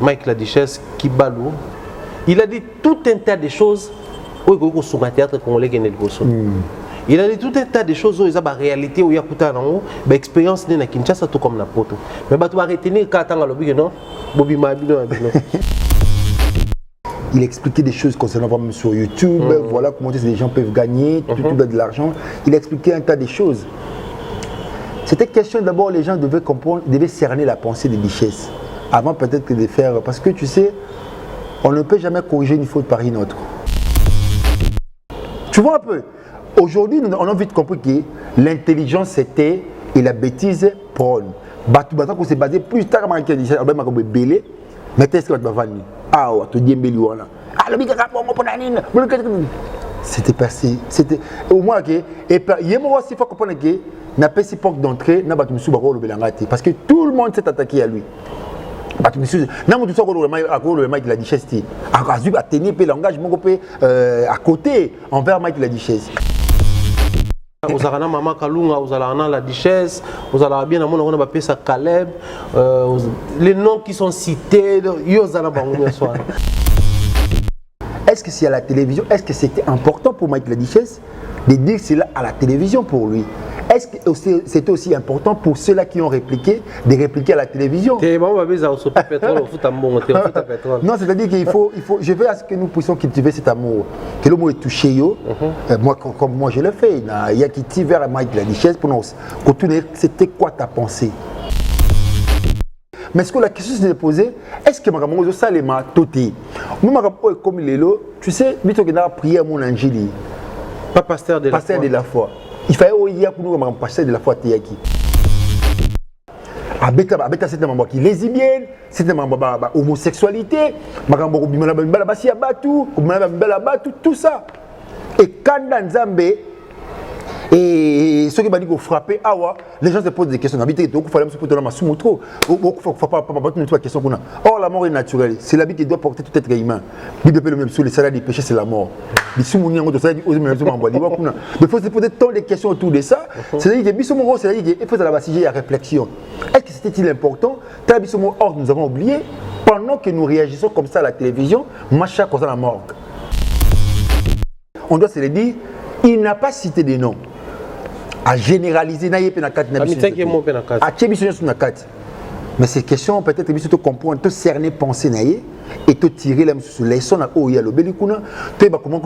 Mike Ladichesse Kibalou, il a dit tout un tas de choses au sur le théâtre congolais qui est négocié. Il a dit tout un tas de choses où il y a une réalité où il y a une expérience de Kinshasa tout comme na poto. Mais tu vas retenir quand tu as le non, Bobby Mabino. Il expliquait des choses concernant même sur YouTube, voilà comment les gens peuvent gagner, tout de l'argent. Il expliquait un tas de choses. C'était question d'abord, les gens devaient comprendre, devaient cerner la pensée des Lichesse. Avant peut-être que de faire, parce que tu sais, on ne peut jamais corriger une faute par une autre. Tu vois un peu, aujourd'hui on a vite compris que l'intelligence c'était et la bêtise prône. Maintenant qu'on s'est basé plus tard, mais est-ce que tu vas venir? Ah, tu dis là. Ah, le biga c'était passé, c'était au moins que et il y a moi aussi faut comprendre que n'a pas si porte d'entrée n'a pas monsieur bako le belangati parce que tout le monde s'est attaqué à lui. Bah tu monsieur n'a pas tout ça le Mike la Lichesse a dû tenir le langage mon peu à côté envers Mike la Lichesse. Vous avez Maman Kalunga, vous avez la Lichesse, vous avez bien on a ça Caleb, les noms qui sont cités, est-ce que c'est à la télévision? Est-ce que c'était important pour Mike Ladichesse de dire cela à la télévision pour lui? Est-ce que c'était aussi important pour ceux-là qui ont répliqué de répliquer à la télévision? Non, c'est-à-dire qu'il faut, je veux à ce que nous puissions cultiver cet amour. Que le mot est touché, moi, comme moi je le fais. Il y a qui tire vers Mike Ladichesse pour nous. C'était quoi ta pensée? Mais est-ce que la question s'est posée, est-ce que je suis allé à Toti? Nous, comme il est là, tu sais, je vais prier à mon angélie. Pas pasteur de la foi. Il fallait qu'il nous pasteur de la foi. Abeta, c'était un qui lesbienne, c'était un homosexualité, tout ça. Et quand dans Zambé, et ceux qui m'ont dit qu'on frappait, les gens se posent des questions. Il fallait se poser la masse sous trop. Il ne faut pas une question. Or, la mort est naturelle. C'est la vie qui doit porter tout être humain. La Bible le même sur les salaires du péché, c'est la mort. Mais il faut se poser tant de questions autour de ça. C'est-à-dire qu'il faut la basiger à réflexion. Est-ce que c'était-il important? Or, nous avons oublié, pendant que nous réagissons comme ça à la télévision, machin concernant la mort. On doit se le dire, il n'a pas cité des noms. À généraliser, mais ces questions peut-être que tu comprends, tu cerner pensée et tu tirer la leçon à où il y a le belikuna, tu vas comment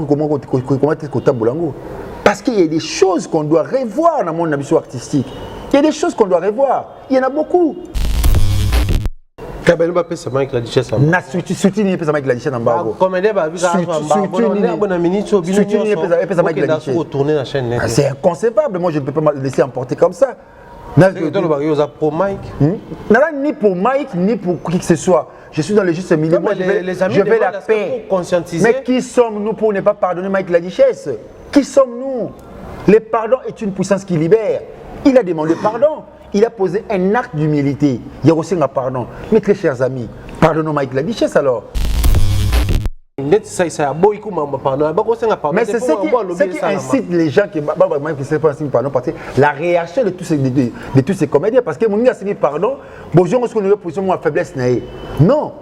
parce qu'il y a des choses qu'on doit revoir dans le monde artistique. Il y a des choses qu'on doit revoir. Il y en a beaucoup. Kabelo ba pesa Mike Ladichesse na soutien pesa Mike Ladichesse na mbago comme des ba visa bona minito bino pesa Mike Ladichesse retourner la chaîne net. C'est inconcevable, moi je ne peux pas me laisser emporter comme ça. Pour Mike ni pour Mike ni pour qui que ce soit. Je suis dans le juste milieu, moi je vais la paix. Mais qui sommes-nous pour ne pas pardonner Mike Ladichesse? Qui sommes-nous? Le pardon est une puissance qui libère. Il a demandé pardon. Il a posé un acte d'humilité. Il y a aussi un pardon. Mes très chers amis, pardonnons Mike Ladichesse alors. Mais c'est ce qui incite les gens qui pardon, parce que la réaction de tous ces comédiens, parce que mon gars c'est pardon, bonjour, est-ce qu'on est position moi faiblesse non.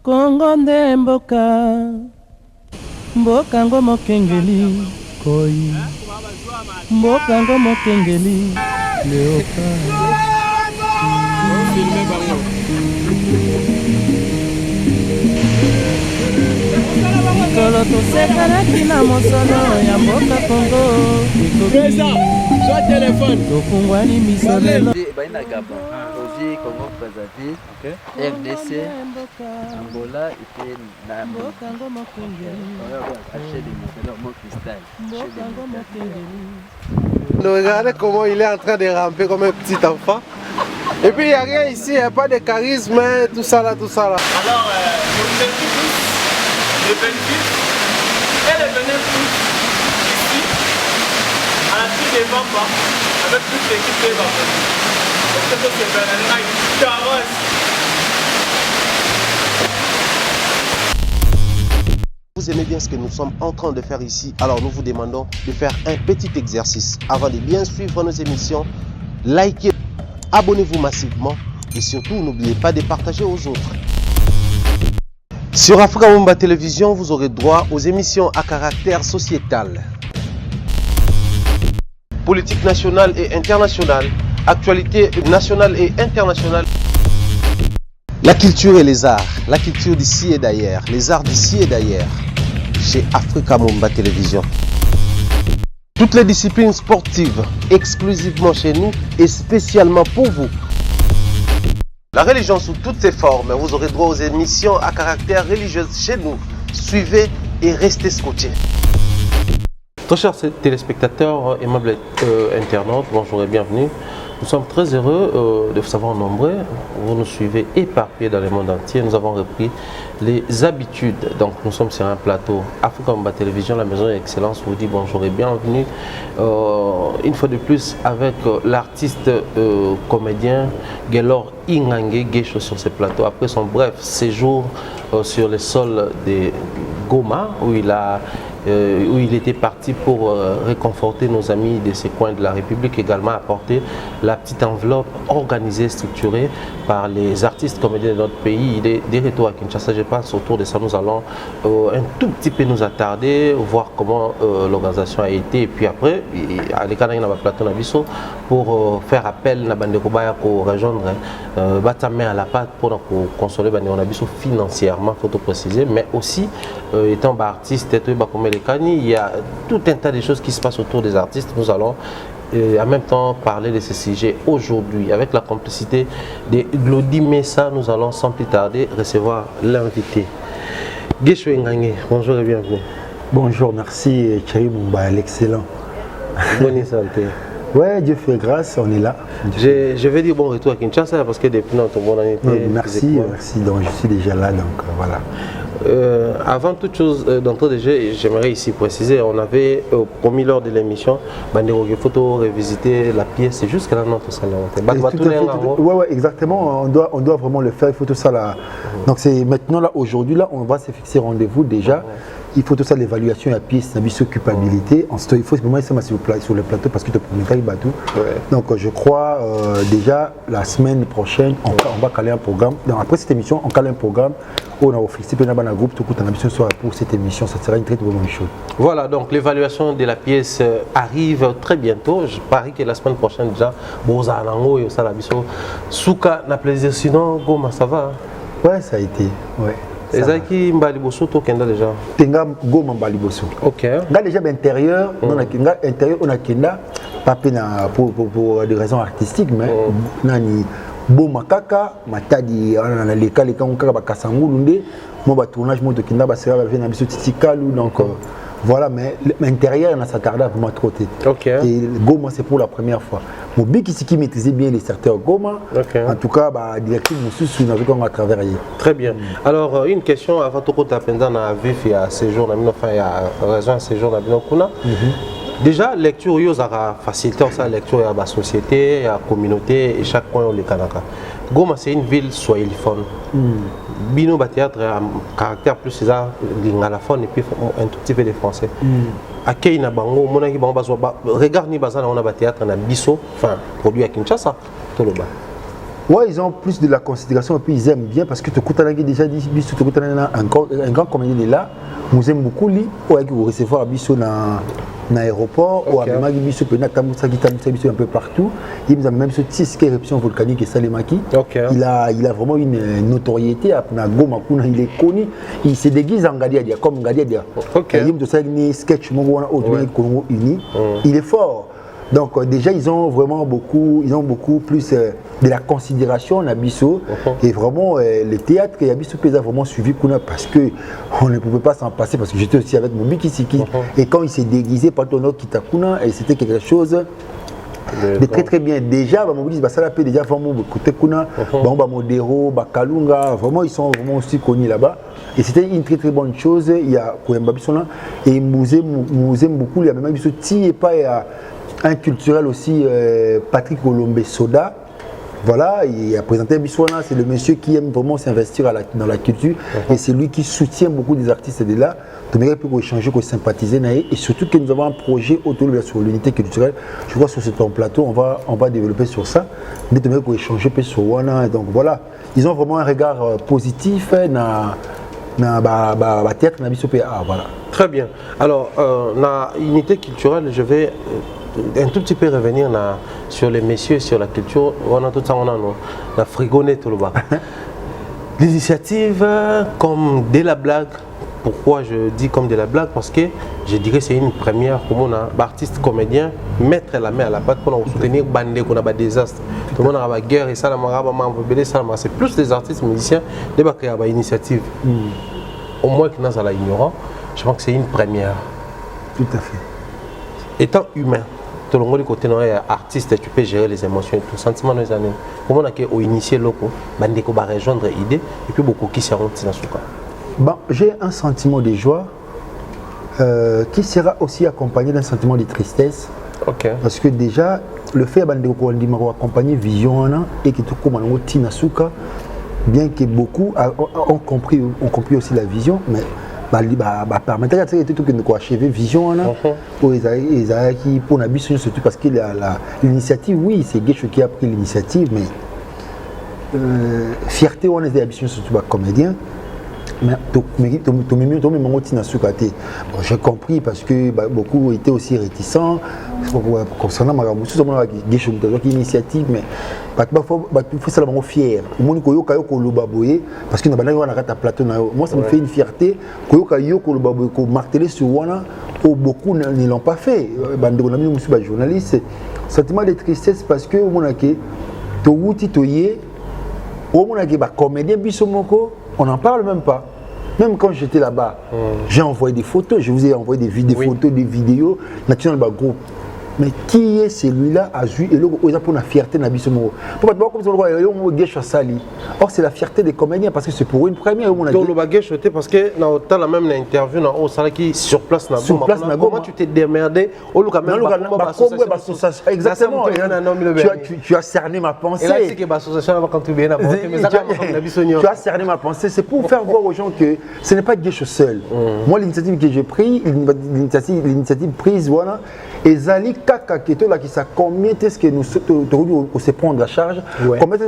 Congo ndemboka mboka ngo mokengeli koi mboka ngo mokengeli leoka mikolo tosekanaki na mosolo ya mboka Congo tofungwani misolelo Congo Brazzaville, RDC, Angola et regardez comment il est en train de ramper comme un petit enfant. Et puis il n'y a rien ici, il n'y a pas de charisme, tout ça là, tout ça là. Alors, le 28, elle est venue ici, à la suite des Bamba, avec toute l'équipe des Bamba. Vous aimez bien ce que nous sommes en train de faire ici, alors nous vous demandons de faire un petit exercice. Avant de bien suivre nos émissions, likez. abonnez-vous massivement et surtout n'oubliez pas de partager aux autres. Sur Africa Mumba Télévision, vous aurez droit aux émissions à caractère sociétal. Politique nationale et internationale, actualité nationale et internationale. La culture et les arts, la culture d'ici et d'ailleurs, les arts d'ici et d'ailleurs, chez Africa Mumba Télévision. Toutes les disciplines sportives, exclusivement chez nous et spécialement pour vous. La religion sous toutes ses formes, vous aurez droit aux émissions à caractère religieux chez nous. Suivez et restez scotchés. Très chers téléspectateurs, aimables internautes, bonjour et bienvenue. Nous sommes très heureux de vous savoir nombreux. Vous nous suivez éparpillés dans le monde entier. Nous avons repris les habitudes. Donc nous sommes sur un plateau Africa Mumba Télévision, la maison d'excellence vous dit bonjour et bienvenue. Une fois de plus avec l'artiste comédien Gelor Ingangé Guécho sur ce plateau. Après son bref séjour sur les sols de Goma où il était parti pour réconforter nos amis de ces coins de la République, également apporter la petite enveloppe organisée, structurée par les artistes comédiens de notre pays. Il est de retour à Kinshasa, je pense. Autour de ça, nous allons un tout petit peu nous attarder, voir comment l'organisation a été, et puis après, à l'écran dans plateau Nabiso pour faire appel à Bandeko Baya pour rejoindre Batame à la pâte pour consoler Bandeko Nabiso financièrement, il faut préciser, mais aussi étant artiste, il y a tout un tas de choses qui se passent autour des artistes. Nous allons en même temps parler de ce sujet aujourd'hui. Avec la complicité de Glody Messa, nous allons sans plus tarder recevoir l'invité. Guécho Ingangé, bonjour et bienvenue. Bonjour, merci Thierry Mumba, l'excellent. Bonne santé. Ouais, Dieu fait grâce, on est là. Je vais dire bon retour à Kinshasa parce que depuis notre bonne année. Merci, merci. Donc je suis déjà là, donc voilà. Avant toute chose, d'entrée de jeu, j'aimerais ici préciser, on avait promis lors de l'émission, Bandeko photo, revisiter la pièce jusqu'à la notre salon. Ouais, exactement. On doit vraiment le faire. Il faut tout ça là. Donc c'est maintenant là, aujourd'hui là, on va se fixer rendez-vous déjà. Il faut tout ça, l'évaluation à la pièce, la occupabilité. Il faut vraiment ça sur le plateau parce que tu peux pas tout. Donc je crois déjà la semaine prochaine, on va caler un programme. Donc, après cette émission, on cale un programme. On a fixé un groupe tout pour cette émission. Ça sera une très bonne chose. Voilà, donc l'évaluation de la pièce arrive très bientôt. Je parie que la semaine prochaine déjà, Bozalango et Salabiso. Souka n'a plaisir, sinon, Goma, ça va? Ouais, ça a été. Ouais. Ezaki Mbaliboso to kenda déjà. Tenga Goma Mbaliboso. OK. Nga déjà intérieur, on a kenda pas pour des raisons artistiques mais nani Boma kaka matadi na lekale quand kaka bakasangulu nde mo ba tournage mo to kenda ba sera ba na biso titikalu donc voilà, mais l'intérieur, on a s'attardé vraiment trop tôt. Okay. Et Goma, c'est pour la première fois. Mon big ici qui maîtrisait bien les secteurs Goma. Okay. En tout cas, directive nous avons qu'on a travaillé. Très bien. Alors, une question avant tout à pendant à vif il y a séjour, il y a raison à séjour dans Binokuna. Déjà, lecture, il y a facilité ça, lecture, il y a la société, il y a la communauté, et chaque point, on les Kanaka. Goma, c'est une ville swahiliphone. Bino théâtre a un caractère plus lingalaphone et puis un tout petit peu de français. À Keina Bango, regarde ni bazana on a théâtre na biso, enfin produit à Kinshasa, tout le bas. Ouais, ils ont plus de la considération et puis ils aiment bien parce que tu as déjà dit biso, tu as un grand comédien là, nous aimons beaucoup lui, ou avec vous recevoir biso dans l'aéroport ou avec biso un peu partout. Il a même ce tissu éruption volcanique et Salemaki. Il a vraiment une notoriété à Goma, il est connu, il se déguise en Gadiadia comme Gadiadia. Il a sketch Congo uni, il est fort. Donc déjà ils ont beaucoup plus de la considération à Bisso et vraiment le théâtre que Bisso a vraiment suivi parce que on ne pouvait pas s'en passer parce que j'étais aussi avec mon Bikisiki et quand il s'est déguisé par ton Kitakuna et c'était quelque chose de très très bien. Déjà mon dit ça la paix déjà vraiment côté Kuna, Modero, Bakalunga, vraiment ils sont vraiment aussi connus là-bas et c'était une très très bonne chose. Il y a Koyamba Bisso là et nous aime beaucoup, il y a même Bisso et pas un culturel aussi, Patrick Olombe Soda, Voilà, il a présenté Biswana, c'est le monsieur qui aime vraiment s'investir dans la culture et c'est lui qui soutient beaucoup des artistes de là. Donc, il peut échanger, sympathiser et surtout que nous avons un projet autour de l'unité culturelle. Je crois sur ce plateau, on va développer sur ça. Mais nous avons échanger sur Wana. Donc voilà, ils ont vraiment un regard positif dans la théâtre. Voilà. Très bien. Alors, dans l'unité culturelle, je vais un tout petit peu revenir sur les messieurs, sur la culture. On a tout ça, on a la frigonnet tout le bas. L'initiative comme de la blague. Pourquoi je dis comme de la blague? Parce que je dirais que c'est une première pour mon artiste comédien mettre la main à la pâte pour soutenir Bandé qu'on a des désastres. Tout le monde a la guerre et ça, c'est plus des artistes musiciens qui ont créé une initiative. Au moins que nous sommes ignorants, je pense que c'est une première. Tout à fait. Étant humain, tout le monde côté artiste, tu peux gérer les émotions et tout, sentiment des années. Comment on a initié l'oko, Bandé qu'on va rejoindre l'idée et puis beaucoup qui seront dans ce cas. Bon, j'ai un sentiment de joie qui sera aussi accompagné d'un sentiment de tristesse. Okay. Parce que déjà, le fait d'accompagner Vision et que tout comme Tinasuka, bien que beaucoup ont compris aussi la vision, mais permettre de tout que nous achever Vision pour la vision surtout parce que l'initiative, oui, c'est Gesho qui a pris l'initiative, mais fierté on est des ambitions surtout comédien. Mais j'ai compris parce que beaucoup étaient aussi réticents concernant ma initiative, mais il faut ça fier. Parce que moi ça me fait une fierté que marteler sur Wana où beaucoup ne l'ont pas fait. Journaliste, sentiment de tristesse parce que on n'en parle même pas. Même quand j'étais là-bas, j'ai envoyé des photos, je vous ai envoyé des photos, des vidéos, national groupe. Mais qui est celui-là à jouer et là, pour la fierté de Bissomo. Or, c'est la fierté des comédiens parce que c'est pour une première. Donc, le bagage, parce que dans la même interview, qui sur place, comment tu t'es démerdé? Exactement. Tu as cerné ma pensée. Tu as cerné ma pensée. C'est pour faire voir aux gens que ce n'est pas Gesho seul. Moi, l'initiative que j'ai prise, l'initiative prise, voilà, et Zali Kaka qui est là, qui sait combien est-ce que nous se prendre la charge, combien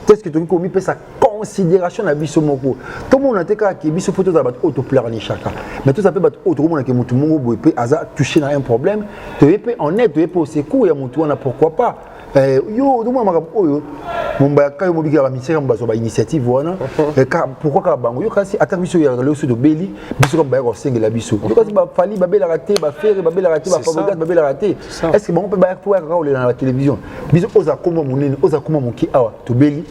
est-ce que tu as mis sa considération à Bissomoko. Tout le monde a été là qui Bisso photo d'abord autoplaire ni chacun. Mais tout ça peut battre autre monde qui monte mon beau et hasard touché dans un problème, tu es en aide, tu es au secours et monte on a pourquoi pas. Yo, tout le monde mon quand il m'a dit que initiative voilà pourquoi ka bango yo kasi ata biso ya le de Beli biso ko ba ko sengela biso yo kasi ba fali ba bela raté ba faire ba bela raté ba fabricat ba bela raté est-ce que bon on peut ba pouvoir dans la télévision biso oza koma monene oza koma monki awa to Beli.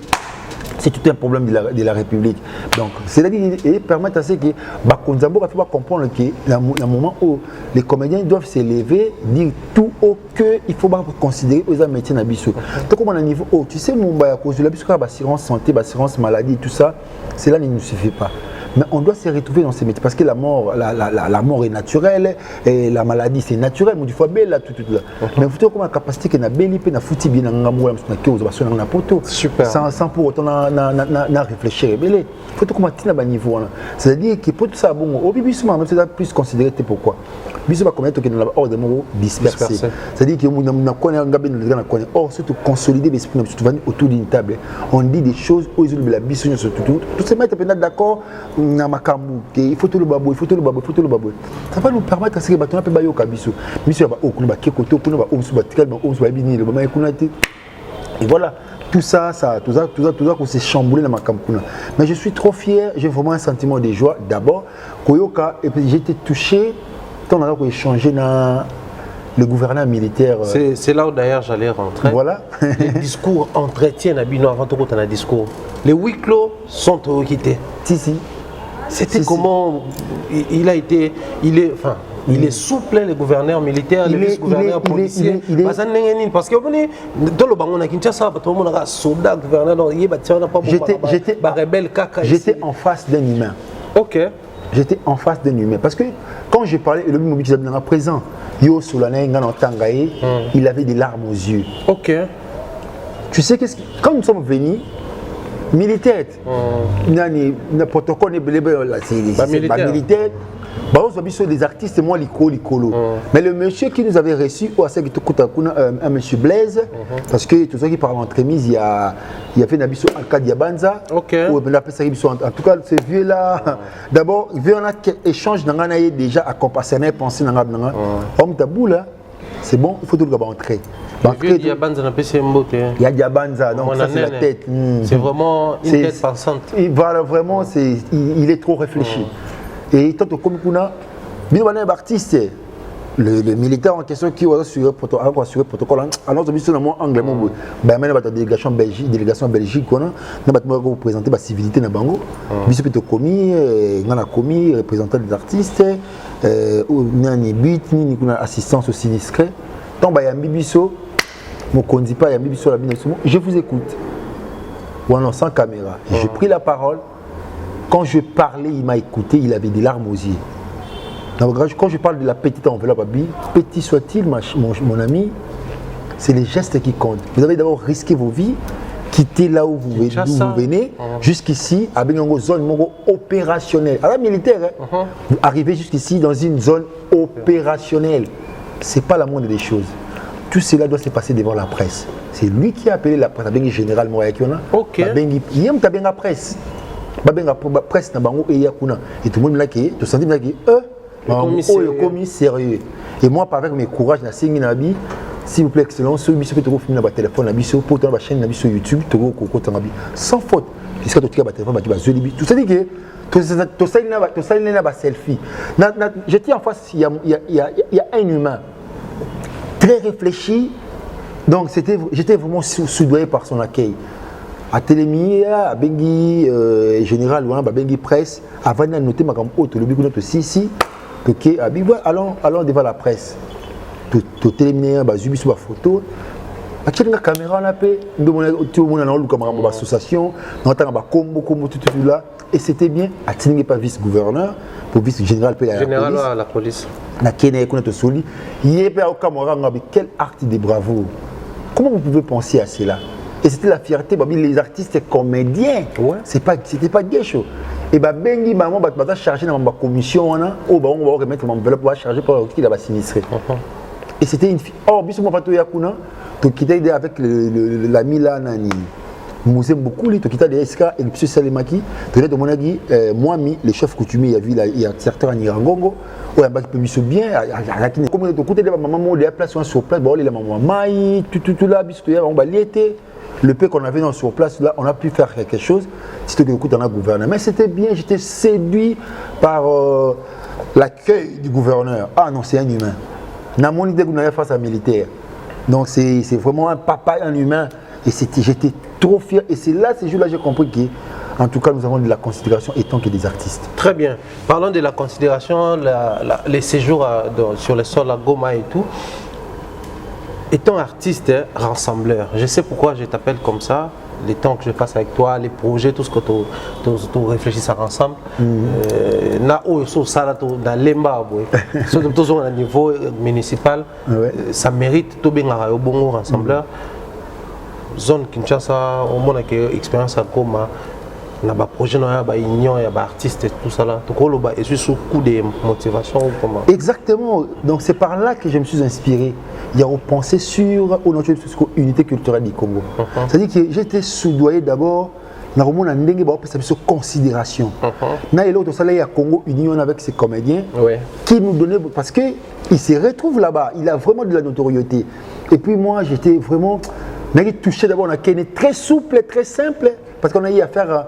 C'est tout un problème de la République. Donc, c'est-à-dire qu'il permet à ce que Bakonzambo va comprendre que le moment où les comédiens doivent s'élever, dire tout haut qu'il faut considérer aux métiers dans Bissou. Donc, comme on a un niveau haut, tu sais, à cause de la Bissou, l'assurance santé, l'assurance maladie, tout ça, cela ne nous suffit pas. Mais on doit se retrouver dans ces métiers parce que la mort est naturelle et la maladie c'est naturel. Mais il faut belle là tout là. Mais il faut comme la capacité que na belle pe na fouti bien na ngamoula na ke oza na poto. Super. Sans pour autant na réfléchir belle. Il faut comme tina ba niveau là. C'est-à-dire que pour tout ça bon au bibi souvent même c'est plus considéré pourquoi. Biso va connaître que dans la hors de mots dispersé. C'est-à-dire que na connaît ngabe na connaît or surtout consolider l'esprit autour d'une table. On dit des choses aux yeux de la biso surtout tout se mettre d'accord. Il faut tout le babou, il faut tout le babou, il faut tout le babou. Ça va nous permettre à ce que les bâtons puissent bailler au cabisso. Monsieur, on va qui côté, on va on se battre, on se va bini, le moment et voilà, tout ça, qu'on s'est chamboulé dans ma campuna. Mais je suis trop fier, j'ai vraiment un sentiment de joie. D'abord, Koyoka, et puis j'ai été touché, tant qu'on a échangé dans le gouverneur militaire. C'est là où d'ailleurs j'allais rentrer. Voilà. Les discours entretiennent à Bino avant tout quand on a un discours. Les huis clos sont quittés. Si. C'était comment il est souple, le gouverneur militaire, le vice-gouverneur policier. Parce que dans le Bango, on a un soldat, gouverneur, j'étais en face d'un humain. Ok. J'étais en face d'un humain. Parce que quand j'ai parlé, et le mobile qui est présent, il avait des larmes aux yeux. Ok. Tu sais quand nous sommes venus, militaires, le protocole est militaire. Des artistes, moi, l'icolo. Mais le monsieur qui nous avait reçu, un monsieur Blaise, parce que tout ça qui parle entre mises, il y a fait un abisso en cas d'Yabanza. En tout cas, ces vieux-là, d'abord, il y a un échange déjà à compasser, penser dans homme tabou là, c'est bon, il faut tout le gars entrer. Il y a Diabanza, donc ça c'est la tête. C'est vraiment une tête pensante. Voilà, vraiment, il est trop réfléchi. Et tant que comme un artiste, le militaire en question qui a assuré le protocole, alors je suis dans mon anglais, la délégation Belgique, on a représenté la civilité dans Bango, je suis commis, représentant des artistes, on a une assistance au sinistré. Tant que Bibiso, mon conduit pas, Bibiso, je vous écoute. Ou alors sans caméra. J'ai pris la parole. Quand je parlais, il m'a écouté, il avait des larmes aux yeux. Donc, quand je parle de la petite enveloppe, petit soit-il, mon ami, c'est les gestes qui comptent. Vous avez d'abord risqué vos vies, quitter là où vous venez, jusqu'ici, avec une zone opérationnelle. À la militaire, vous arrivez jusqu'ici dans une zone opérationnelle. Ce n'est pas la moindre des choses. Tout cela doit se passer devant la presse. C'est lui qui a appelé la presse, le général Moya Kiona. Ok. Il y a la presse. La presse na bango et yakuna et tout le monde là qui te senti là qui commis sérieux et moi avec mes courage na singi na bi s'il vous plaît excellence ce biso peut filmer na téléphone na biso pour dans la chaîne na biso YouTube to ko to ngabi sans faute jusqu'à to tika ba téléphone ba ki ba zeli bi tout ça dit que to saline na ba selfie j'étais en face il y a un humain très réfléchi donc j'étais vraiment soudoyé par son accueil. À Télémi, à Bengi général ou à Bengi presse, avant de noter ma gamme haute, le but de si, allons devant la presse. Tout Télémi, Zubi sur la photo. À quelle caméra on a fait, tout le monde a une association, on a un combo, tout là. Et c'était bien, à Télémi, pas vice-gouverneur, pour vice-général à la police. Na Kenya, il y a quel acte de bravoure. Comment vous pouvez penser à cela? Et c'était la fierté, les artistes comédiens. C'était pas gay chaud. Et Bengi, maman, va charger dans ma commission, on va remettre mon enveloppe, on va charger pour qu'il a sinistré. Et c'était une fille. Oh, bisous, mon pato Yakuna, tu quittais avec l'ami là, Nani. Mousem beaucoup, tu quittais des SK et le monsieur Salemaki, tu étais de mon ami, moi, le chef coutumier, il y a un certain Nirangongo, où il y a un peu bien, comme tu étais de ma maman, il y a place sur place, il y a maman, maï, tout là, bisous, on va l'été. Le peu qu'on avait sur place, là, on a pu faire quelque chose. C'était que on a gouverné. Mais c'était bien, j'étais séduit par l'accueil du gouverneur. Ah non, c'est un humain. Dans mon idée que nous avons face à un militaire. Donc c'est vraiment un papa, un humain. Et j'étais trop fier. Et c'est là, ces jours-là, j'ai compris qu'en tout cas, nous avons de la considération étant que des artistes. Très bien. Parlons de la considération, les séjours sur le sol à Goma et tout. Étant artiste, rassembleur, je sais pourquoi je t'appelle comme ça, les temps que je passe avec toi, les projets, tout ce que tu réfléchis ça ensemble. Dans l'Emba, surtout au niveau municipal, ça mérite tout bien un bon rassembleur. Zone Kinshasa, au moins une expérience à Goma, il y a des projets, il y a des unions, il y a des artistes et tout ça là. Et c'est sous coup de motivation ou comment? Exactement. Donc c'est par là que je me suis inspiré. Il y a repensé sur l'unité culturelle du Congo. C'est-à-dire que j'étais soudoyé d'abord dans une considération. Dans l'autre il y a Congo Union avec ses comédiens qui nous donnaient, parce qu'il se retrouve là-bas, il a vraiment de la notoriété. Et puis moi j'étais vraiment touché d'abord, on a très souple, très simple, parce qu'on a eu affaire.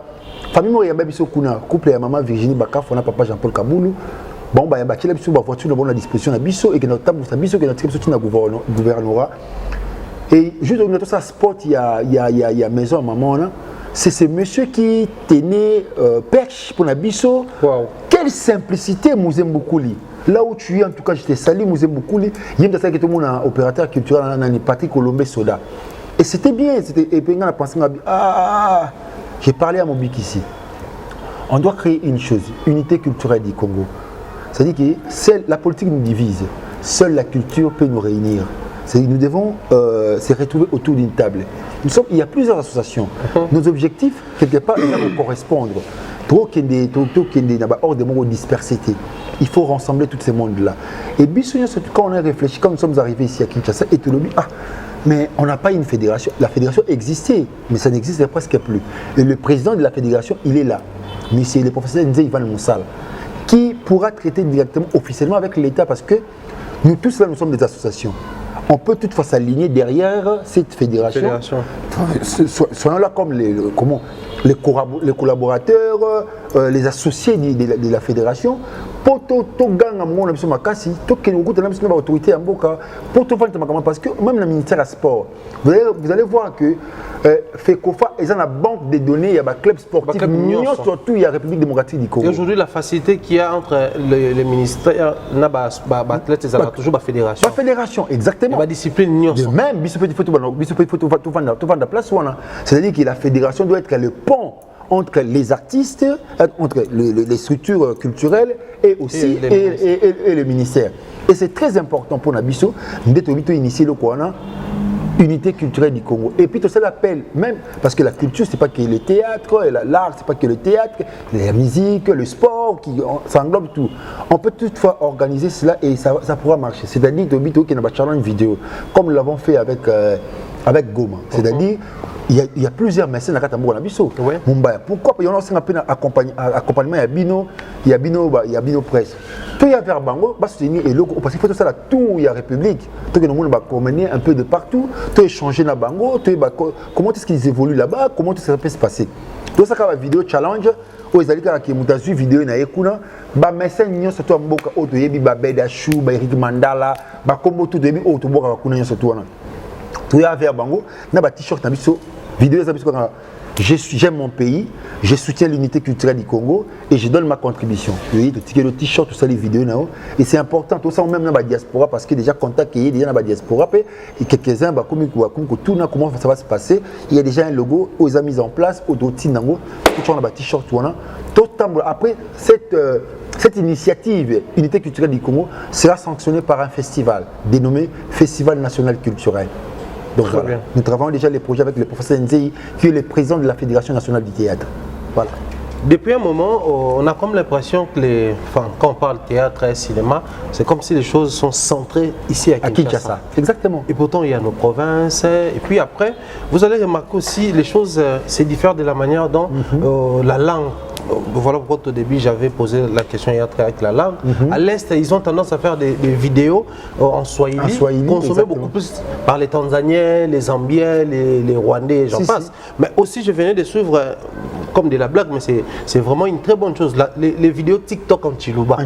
Famille moi yamba biso kuna couple ya maman Virginie Bakaf on a papa Jean-Paul Kaboulou bon ba yamba kila biso ba voiture na bonne disposition na biso et que notre table sa biso que notre biso na gouvernorat et juste dans notre sport il y a maison maman là c'est ce monsieur qui tenait perche pour na biso. Quelle simplicité Mouzem Boukouli. Là où tu es, en tout cas, je te salue Mouzem Boukouli. Il y a un mon opérateur culturel Patrick Colombe Soda. Et c'était bien, et puis on a pensé j'ai parlé à mon bic ici. On doit créer une chose, unité culturelle du Congo. C'est-à-dire que la politique nous divise, seule la culture peut nous réunir. Nous devons se retrouver autour d'une table. Il y a plusieurs associations. Nos objectifs, quelque part, ils doivent correspondre. Trop qu'il y ait des dispersité. Il faut rassembler tous ces mondes-là. Et bien, surtout quand on a réfléchi, quand nous sommes arrivés ici à Kinshasa, et tout le monde, mais on n'a pas une fédération. La fédération existait, mais ça n'existe presque plus. Et le président de la fédération, il est là. Mais c'est le professeur Nzé Ivan Moussal, qui pourra traiter directement, officiellement avec l'État, parce que nous tous là, nous sommes des associations. On peut toutefois s'aligner derrière cette fédération. Soyons là comme les collaborateurs, les associés de la fédération. Pour tout gang, parce que même le ministère du sport, vous allez voir que FECOFA est dans la banque des données, il y a un club sportif, surtout il y a la République démocratique du Congo. Et aujourd'hui, la facilité qu'il y a entre les ministères, athlètes, c'est toujours la fédération. La fédération, exactement. La discipline, même, c'est-à-dire que la fédération doit être le pont entre les artistes, entre les structures culturelles et aussi et le ministère. Et c'est très important pour Nabiso d'être initié le Kouana, unité culturelle du Congo. Et puis tout ça l'appelle, même parce que la culture, c'est pas que le théâtre, l'art, c'est pas que le théâtre, la musique, le sport, ça englobe tout. On peut toutefois organiser cela et ça pourra marcher. C'est-à-dire qu'il y a un challenge vidéo, comme nous l'avons fait avec Goma. C'est-à-dire il y a plusieurs mécènes à Katambo Nabiso. Pourquoi? Il y a aussi un accompagnement, il y a Bino Presse. Tout y a vers Bango, parce qu'il faut tout ça là, tout il y a République. Tout le monde va promener un peu de partout, tout échanger dans Bango, comment est-ce qu'ils évoluent là-bas, comment ça peut se passer. Tout ça, la vidéo challenge, où ils allaient faire une vidéo na ekuna, ba mécène nyo surtout mboka auto yebi ba Beda Chou, ba Eric Mandala, ba kombo tout yebi auto boka kuna nyo surtout wana. Tout y a vers Bango, na ba t-shirt na biso vidéo ça biso quand j'aime mon pays, je soutiens l'unité culturelle du Congo et je donne ma contribution. Oui, le t-shirt, tout ça, les vidéos, et c'est important, tout ça, même dans la diaspora, parce que déjà, contact il y a déjà dans la diaspora, et quelques-uns, comment ça va se passer, il y a déjà un logo, ils ont mis en place, au tout dans le t-shirt, après, cette initiative, Unité culturelle du Congo, sera sanctionnée par un festival dénommé Festival national culturel. Donc voilà. Nous travaillons déjà les projets avec le professeur Nzei, qui est le président de la Fédération nationale du théâtre. Voilà. Depuis un moment, on a comme l'impression que quand on parle théâtre et cinéma, c'est comme si les choses sont centrées ici à Kinshasa. Exactement. Et pourtant, il y a nos provinces. Et puis après, vous allez remarquer aussi, les choses se diffèrent de la manière dont la langue. Voilà pourquoi au début j'avais posé la question hier avec la langue. À l'Est, ils ont tendance à faire des vidéos en Swahili, consommées beaucoup plus par les Tanzaniens, les Zambiens, les Rwandais, j'en passe. Mais aussi, je venais de suivre, comme de la blague, mais c'est vraiment une très bonne chose, les vidéos TikTok en Chiluba.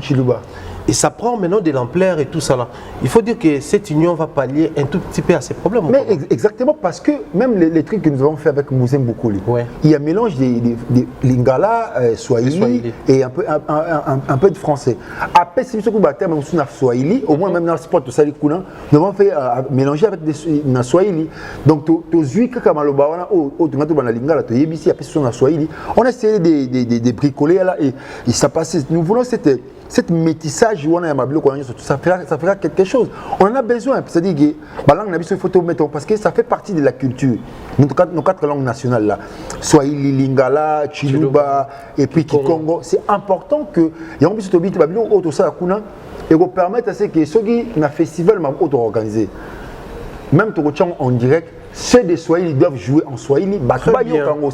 Et ça prend maintenant de l'ampleur et tout ça là. Il faut dire que cette union va pallier un tout petit peu à ces problèmes. Mais exactement, parce que même les trucs que nous avons fait avec Mouzem Boukouli, il y a un mélange de Lingala, Swahili et un peu de français. Après, si nous avons Swahili, au moins même dans le sport, nous avons fait mélanger avec des Swahili. Donc, on a essayé de bricoler là et ça passait. Nous voulons cette métissage, ça fera quelque chose. On en a besoin, c'est-à-dire que il faut tout mettre parce que ça fait partie de la culture. Nos quatre langues nationales là, Swahili, Lingala, Chiluba et puis Kikongo, c'est important que et permettre à ce que ceux qui ont un festival auto-organisé, même en direct. Ceux des Swahili doivent jouer en Swahili,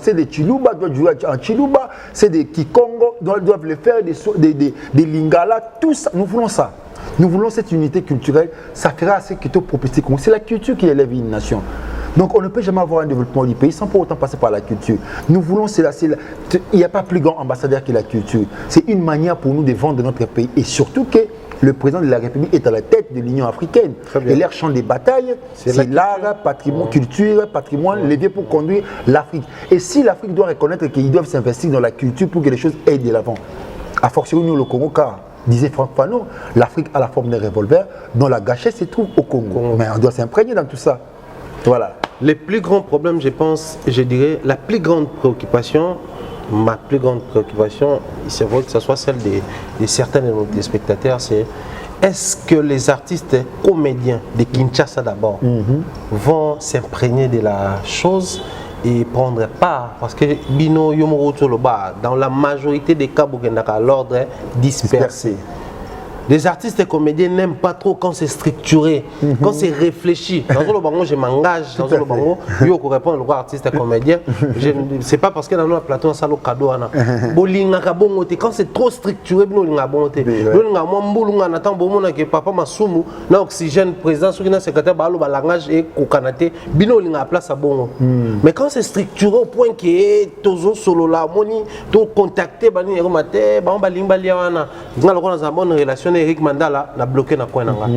ceux des Chiluba doivent jouer en Chiluba, ceux des Kikongo doivent le faire, des Lingala, tout ça. Nous voulons ça. Nous voulons cette unité culturelle. Ça fera assez que tout propulser. C'est la culture qui élève une nation. Donc on ne peut jamais avoir un développement du pays sans pour autant passer par la culture. Nous voulons il n'y a pas plus grand ambassadeur que la culture. C'est une manière pour nous de vendre notre pays et surtout que le président de la République est à la tête de l'Union africaine. Et leur champ de bataille, c'est l'art, patrimoine, culture, patrimoine, levier pour conduire l'Afrique. Et si l'Afrique doit reconnaître qu'ils doivent s'investir dans la culture pour que les choses aillent de l'avant, à fortiori nous le Congo, car disait Franck Fanon, l'Afrique a la forme d'un revolver dont la gâchette se trouve au Congo. Mais on doit s'imprégner dans tout ça. Voilà. Les plus grands problèmes, je pense, je dirais, la plus grande préoccupation, ma plus grande préoccupation, c'est vrai que ce soit celle de certains de nos téléspectateurs, c'est est-ce que les artistes comédiens de Kinshasa d'abord vont s'imprégner de la chose et prendre part? Parce que Bino Yomoro Toloba, dans la majorité des cas, l'ordre est dispersé. Les artistes et comédiens n'aiment pas trop quand c'est structuré, quand c'est réfléchi. Dans le bango, je m'engage. Dans le bango, je peux répondre au artiste et comédien. C'est pas parce que dans le plateau, ça le cadeau. Quand c'est trop structuré, papa Masumu, na oxygène président, ce qui est secrétaire, langage et kokanate, bino linga place à bon. Mais quand c'est structuré au point que tozo solo la moni, to contacter bani eromate, ba balimba liana, nga lokona za bonne relation Eric Mandala na bloqué na coin nanga.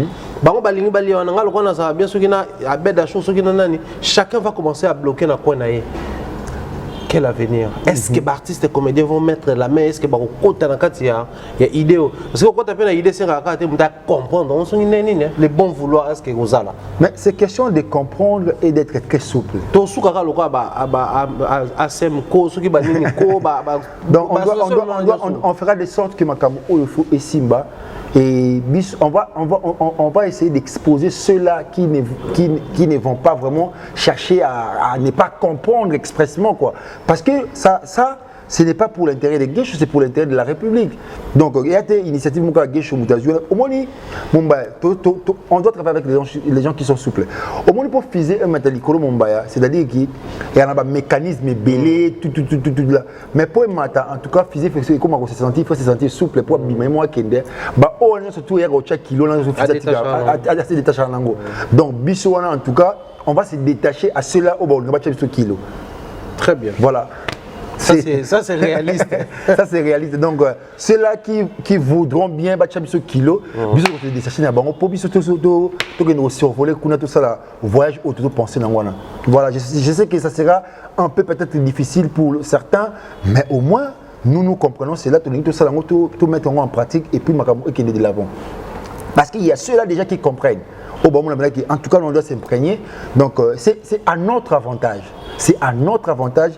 Bango balingi bali wana nga lokona za bien soki na abeda chose soki na nani, chacun va commencer à bloquer na coin na ye. Quel avenir? Est-ce que les artistes et comédiens vont mettre la main? Est-ce que les idées? Parce que quand tu as une idée, c'est comprendre. Les bons vouloir, est-ce que vous avez? Mais c'est question de comprendre et d'être très souple. Donc on fera de sorte que Makamu Oyofo et Simba et on va essayer d'exposer ceux-là qui ne vont pas vraiment chercher à ne pas comprendre expressément quoi. Parce que ça ce n'est pas pour l'intérêt des Guéchos, c'est pour l'intérêt de la République. Donc il y a des initiatives Guéchos Moutazou. Au moins, on doit travailler avec les gens qui sont souples. Au moins pour fiser un métallicolo Mombaya, c'est-à-dire qu'il y a un mécanisme belé, tout là. Mais pour matin, en tout cas, fiser comment on se sentit, il faut se sentir souple pour bien moi kende. Bah on est surtout hier au kilo là, assez détaché en ango. Donc Bissoana en tout cas, on va se détacher à ceux-là au bord de ce kilo. Très bien. Voilà. Ça c'est réaliste. Ça c'est réaliste. Donc ceux-là qui voudront bien battre ce kilo, bisous côté des sachets n'abandon pour bisous tout que nous survoler qu'on a tout ça là voyage autour de penser dans wana. Voilà, je sais que ça sera un peu peut-être difficile pour certains, mais au moins nous comprenons c'est là tout ça là tout mettre en pratique et puis macabo et qui est de l'avant. Parce qu'il y a ceux-là déjà qui comprennent. En tout cas, on doit s'imprégner. Donc, c'est à notre avantage. C'est à notre avantage.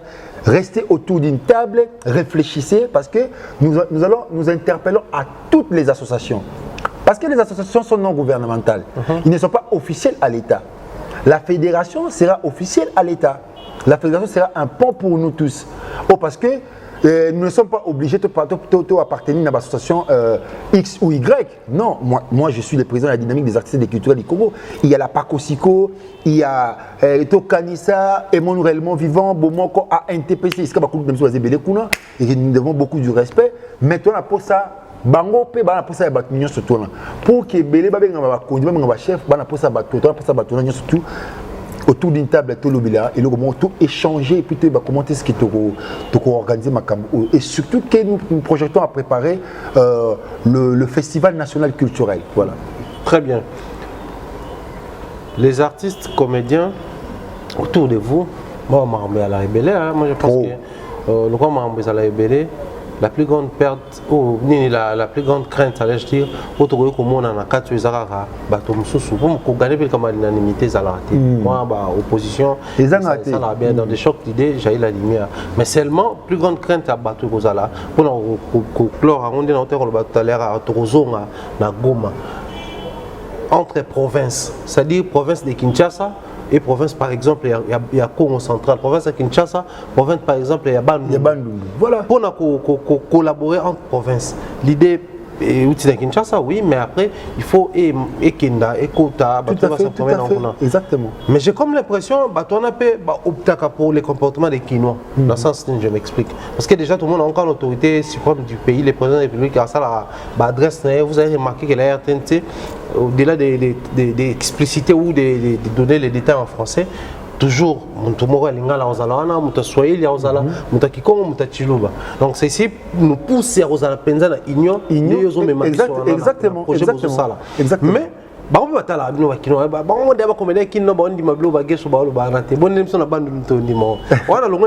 Restez autour d'une table, réfléchissez, parce que nous interpellons à toutes les associations. Parce que les associations sont non gouvernementales. Ils ne sont pas officielles à l'État. La fédération sera officielle à l'État. La fédération sera un pont pour nous tous. Parce que nous ne sommes pas obligés de appartenir à l'association X ou Y. Non, moi je suis le président de la dynamique des artistes et des culturels du Congo. Il y a la Pakosiko, il y a Tokanissa, Emmanuel Réellement Vivant, Bomoko, ANTPC, et nous devons beaucoup du respect. Maintenant, pour ça, bango pe bana posa ba mignon surtout pour que belé ba benga ba kondu ba chef bana posa ba toto posa ba toto surtout autour d'une table tout l'obila et le comment tout échanger et puis comment est-ce que tu organiser ma cambo et surtout que nous projetons à préparer le festival national culturel. Voilà. Très bien. Les artistes comédiens autour de vous, moi je pense que le grand Marambé à la Rebelle, la plus grande perte, la plus grande crainte, allais-je dire, autour de comment on a 4 Zara, pour gagner comme l'unanimité, ça l'a raté. Moi, opposition, ça l'a bien dans des chocs d'idées, j'ai la lumière. Mais seulement, plus grande crainte à battre Gozala, pour clore, on dit dans le bateau tout à l'heure, à Torozonga, à Goma, entre provinces, c'est-à-dire province de Kinshasa. Et province par exemple, il y a Congo central, province de Kinshasa, province par exemple, il y a Bandundu. Voilà. Pour collaborer entre provinces. L'idée est outil de Kinshasa, oui, mais après, il faut Ekenda, Ekota, exactement. Mais j'ai comme l'impression, on a fait pour les comportements des Kinois. Dans ce sens, je m'explique. Parce que déjà, tout le monde a encore l'autorité suprême du pays, les présidents de la République, à ça, l'adresse, vous avez remarqué que la RTNC, au-delà des explicités ou de donner les détails en français, toujours, donc c'est ici nous pousser à union. Exactement. Mais on va à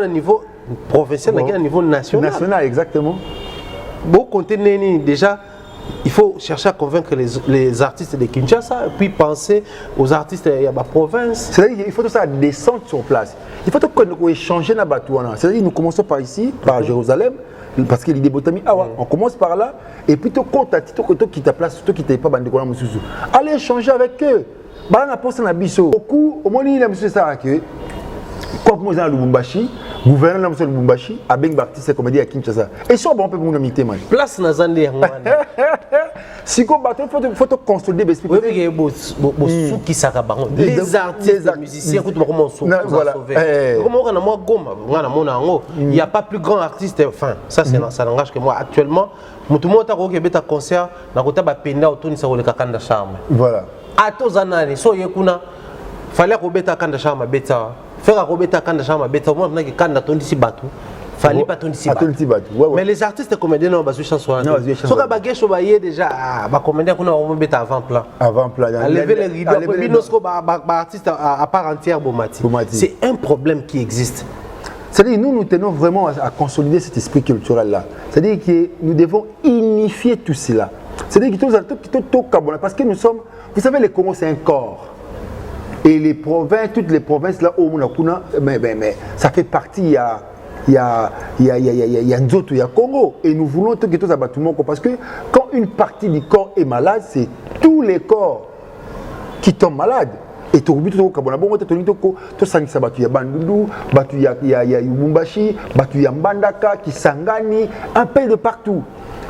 niveau provincial, à niveau national. Exactement. Bon, déjà. Il faut chercher à convaincre les artistes de Kinshasa, puis penser aux artistes de la province. C'est-à-dire qu'il faut tout ça descendre sur place. Il faut qu'on échanger dans la bateau. C'est-à-dire nous commençons par ici, par Jérusalem. parce que l'idée botami on commence par là et puis tu comptes à titre que tu quittes ta place, tu quittes pas bande comme mususu. Allez échanger avec eux. Bah na poste na biso. Beaucoup au moins il a monsieur ça que comme moi dans Lubumbashi, gouverneur de Lubumbashi, a bien artiste comédien à Kinshasa. Et sur bon peu pour nous mité man. Place na zande ngwana. Si ko bateau faut consolider l'esprit. Oui mais bo sou qui saka bango. Les artistes, les musiciens écoute comment sou. Voilà. Comment on a moi goma, ngana mona ngo, il y a pas plus grand artiste enfin, ça c'est ça n'engage que moi actuellement. Mutu mota ko ke beta concert na kota ba penda otoni sa le kakanda charme. Voilà. Ato zanani so yekuna fallait ko beta kanda charme beta. Faire Robeta Kanda Chama Beta, moi, je Kanda Tondisi Batu. Fallait pas Tondisi Batu. Mais les artistes comédiens n'ont pas su chanson. So ka bagage obaye déjà ba comédien qu'on a beta avant-plan. Avant-plan. Lever les rideaux. Binosco ba artiste à part entière Bomati. C'est un problème qui existe. C'est-à-dire nous tenons vraiment à consolider cet esprit culturel là. C'est-à-dire que nous devons unifier tout cela. C'est-à-dire que tout parce que nous sommes, vous savez le Congo c'est un corps. Et les provinces, toutes les provinces là où mais ça fait partie, il y a Nzoto, il y a Congo. Et nous voulons que tout ça parce que quand une partie du corps est malade, c'est tous les corps qui tombent malades. Et tout le monde il y a Bandundu, il y a Lubumbashi, il y a Mbandaka, Kisangani, un peu de partout.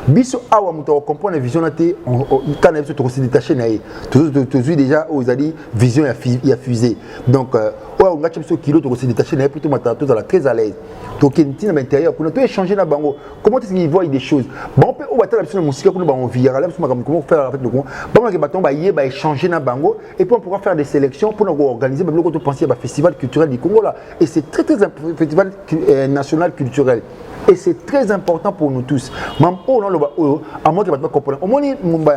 Biso awa muto comprendre la vision naté quand on se détaché naé tout déjà aux ali vision ya fusée donc on a chapso kilo to se détacher naé plutôt matin tout à très à l'aise donc à l'intérieur pour tout échanger na bango comment est-ce qu'ils voient des choses bon on peut on va la vision musique pour on viral comment faire avec le bon que baton ba yé ba échanger na bango et puis on pourra faire des sélections pour nous organiser même quand on pense à festival culturel du Congo là et c'est très festival national culturel. Et c'est très important pour nous tous. Même au non à moi qui va pas comprendre. Au moins Mumbai,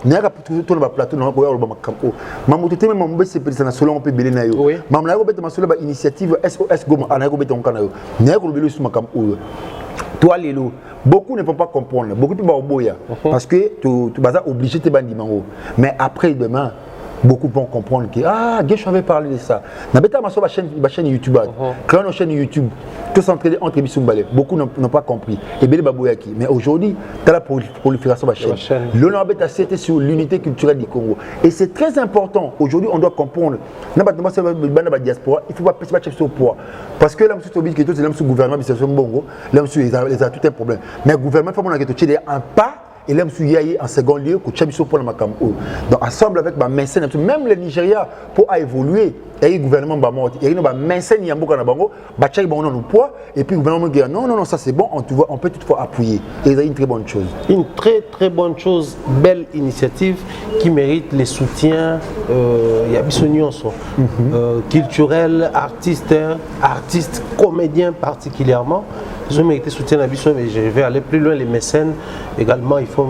n'yaka tout le plateau non ko yalo ba makampo. Mamu tete même Mumbai c'est président national on peut belé na yo. Mamu na ko beta masolo ba initiative SOS Goma ana ko beta on kana yo. N'yaka ko belé sur makampo. Toi lelo, beaucoup ne peuvent pas comprendre. Beaucoup de boya parce que tu vas obligé te bandi mango. Mais après demain beaucoup vont comprendre que Guécho avait parlé de ça. N'abeta ma chaîne YouTube, créer une chaîne YouTube, tout s'entraider entre Bissoumbalé. Beaucoup n'ont pas compris. Et Bélé Babouyaki. Mais aujourd'hui, tu as la prolifération de la chaîne. L'on a c'était sur l'unité culturelle du Congo. Et c'est très important. Aujourd'hui, on doit comprendre. N'abata c'est la diaspora. Il ne faut pas passer sur le poids. Parce que là, M. Tobi, qui est le gouvernement, c'est un bongo. Là, il a tout un problème. Mais le gouvernement, il faut que un pas. Et là, je suis en second lieu, que Tchabiso pour le Makam. Donc, ensemble avec ma mécène, même le Nigeria, pour évoluer, il y a un gouvernement qui il y a un mécène qui a un bango, qui a un poids, et puis le gouvernement qui dit non, ça c'est bon, on peut toutefois appuyer. Et c'est une très bonne chose. Une très très bonne chose, belle initiative qui mérite les soutiens, il y a Bissonion, culturel, artistes, comédiens particulièrement. Ils ont mérité soutien à Bissou, mais je vais aller plus loin, les mécènes également, il faut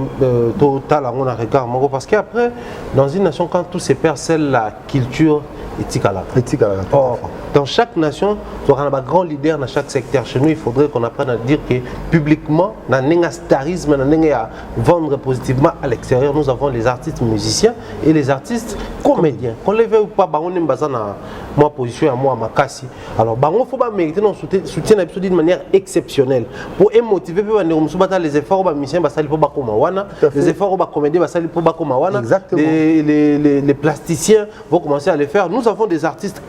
total à mon regard. Parce qu'après, dans une nation, quand tout se perd, c'est la culture éthique à la. Or, dans chaque nation, il y aura un grand leader dans chaque secteur. Chez nous, il faudrait qu'on apprenne à dire que publiquement, dans un starisme, dans à vendre positivement à l'extérieur, nous avons les artistes musiciens et les artistes comédiens. Qu'on les veut ou pas, on est basé dans ma position à moi, à ma casse. Alors, il faut pas mériter notre soutien d'une manière exceptionnelle. Pour motiver les efforts, les efforts aux comédiens, les plasticiens vont commencer à les faire. Nous avons des artistes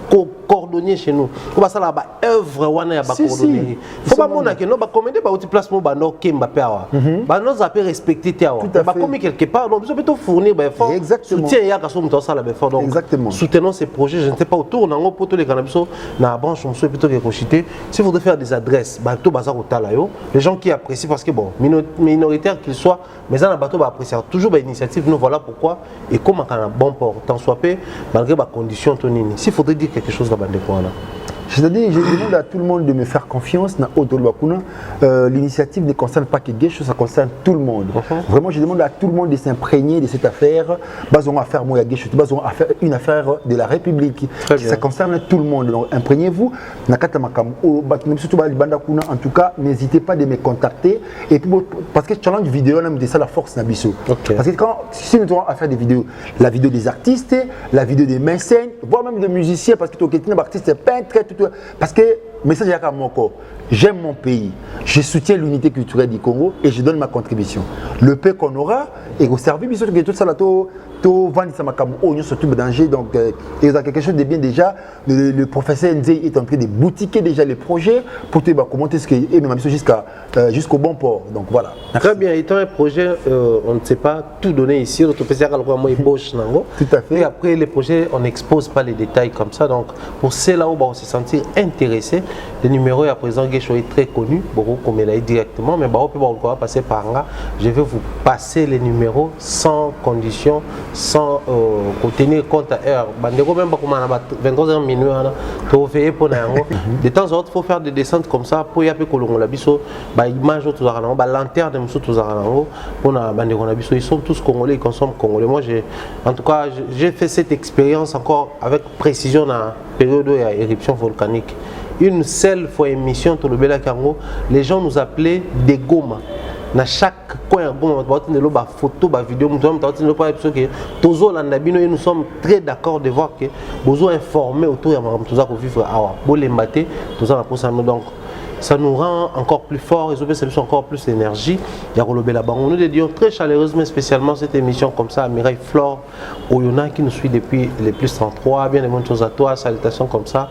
cordonniers chez nous. Comment ça là œuvre wana ya ba cordonnier. Faut pas mona que non ba comédie ba outil placement ba no kemba père. Ba nos appels respecter tawa. Ba comme quelque part donc besoin plutôt fournir ba effort. Soutien ya ka so muto ça la effort donc. Soutenons ces projets, je ne sais pas autour nango poto les canabiso na branche on souhaite plutôt que cochiter. Si vous devez faire des adresses ba to bazar otala yo, les gens qui apprécient parce que bon minoritaire qu'ils soient mais ça na bateau ba apprécier toujours ba initiative nous voilà pourquoi et comment on a bon port tant soit peu malgré ba condition tonini. S'il faudrait dire quelque chose là-bas. C'est-à-dire, je demande à tout le monde de me faire confiance. L'initiative ne concerne pas que Guécho, ça concerne tout le monde. Vraiment, je demande à tout le monde de s'imprégner de cette affaire. Basons à faire moi Guécho, basons à faire une affaire de la République. Ça concerne tout le monde. Donc, imprégnez-vous. En tout cas, n'hésitez pas de me contacter. Et puis, parce que challenge vidéo, c'est ça la force Nabiso. Parce que si nous avons à faire des vidéos, la vidéo des artistes, la vidéo des mécènes, voire même des musiciens, parce que tu es artiste, peintre, parce que le message est à mon corps. j'aime mon pays, je soutiens l'unité culturelle du Congo et je donne ma contribution. Le paix qu'on aura est au service, mais tout ça là, tout vendre ça m'a surtout danger. Donc, il y a quelque chose de bien déjà. Le professeur Nzei est en train de boutiquer déjà les projets pour te commenter ce qui est même jusqu'au bon port. Donc voilà. Merci. Très bien. Étant un projet, on ne sait pas tout donner ici. Tout à fait. Et après les projets, on n'expose pas les détails comme ça. Donc pour ceux-là où on se sentir intéressé, le numéro à présent est très connu. Comme il a dit directement, mais on va passer par là. Je vais vous passer les numéros sans condition, sans tenir compte à heure. Même 23h minuit, de temps en temps, il faut faire des descentes comme ça pour y aller la biso, image la lanterne de Moussou pour ils sont tous congolais, ils consomment congolais. Moi, en tout cas, j'ai fait cette expérience encore avec précision dans la période où il y a éruption volcanique. Une seule fois émission sur le Bela Kango, les gens nous appelaient des Goma. Dans chaque coin, photo, vidéo, nous sommes très d'accord de voir que nous sommes informés autour de vivre à donc ça nous rend encore plus fort et ça nous encore plus d'énergie. Nous dédions très chaleureusement, spécialement cette émission comme ça à Mireille Flore, Oyona qui nous suit depuis les plus 33. Bien des bonnes choses à toi, salutations comme ça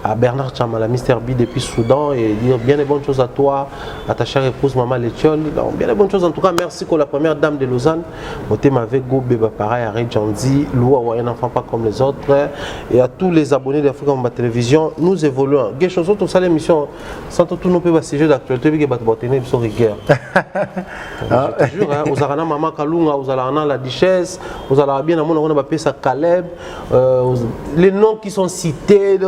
à Bernard Chamala, Mister B depuis Soudan, et dire bien des bonnes choses à toi, à ta chère épouse Maman Létiol. Bien des bonnes choses en tout cas. Merci pour la première dame de Lausanne. Moté m'avait go bébé pareil à Redjandi, Loua un enfant pas comme les autres, et à tous les abonnés d'Afrique en télévision. Nous évoluons. Quelque chose tout ça l'émission. Tout nos pays sujet d'actualité qui va tenir sur rigueur. Je te jure, aux Arana Maman Kalunga, aux Arana la Duchesse, aux Arana bien on a appelé ça Caleb, les noms qui sont cités,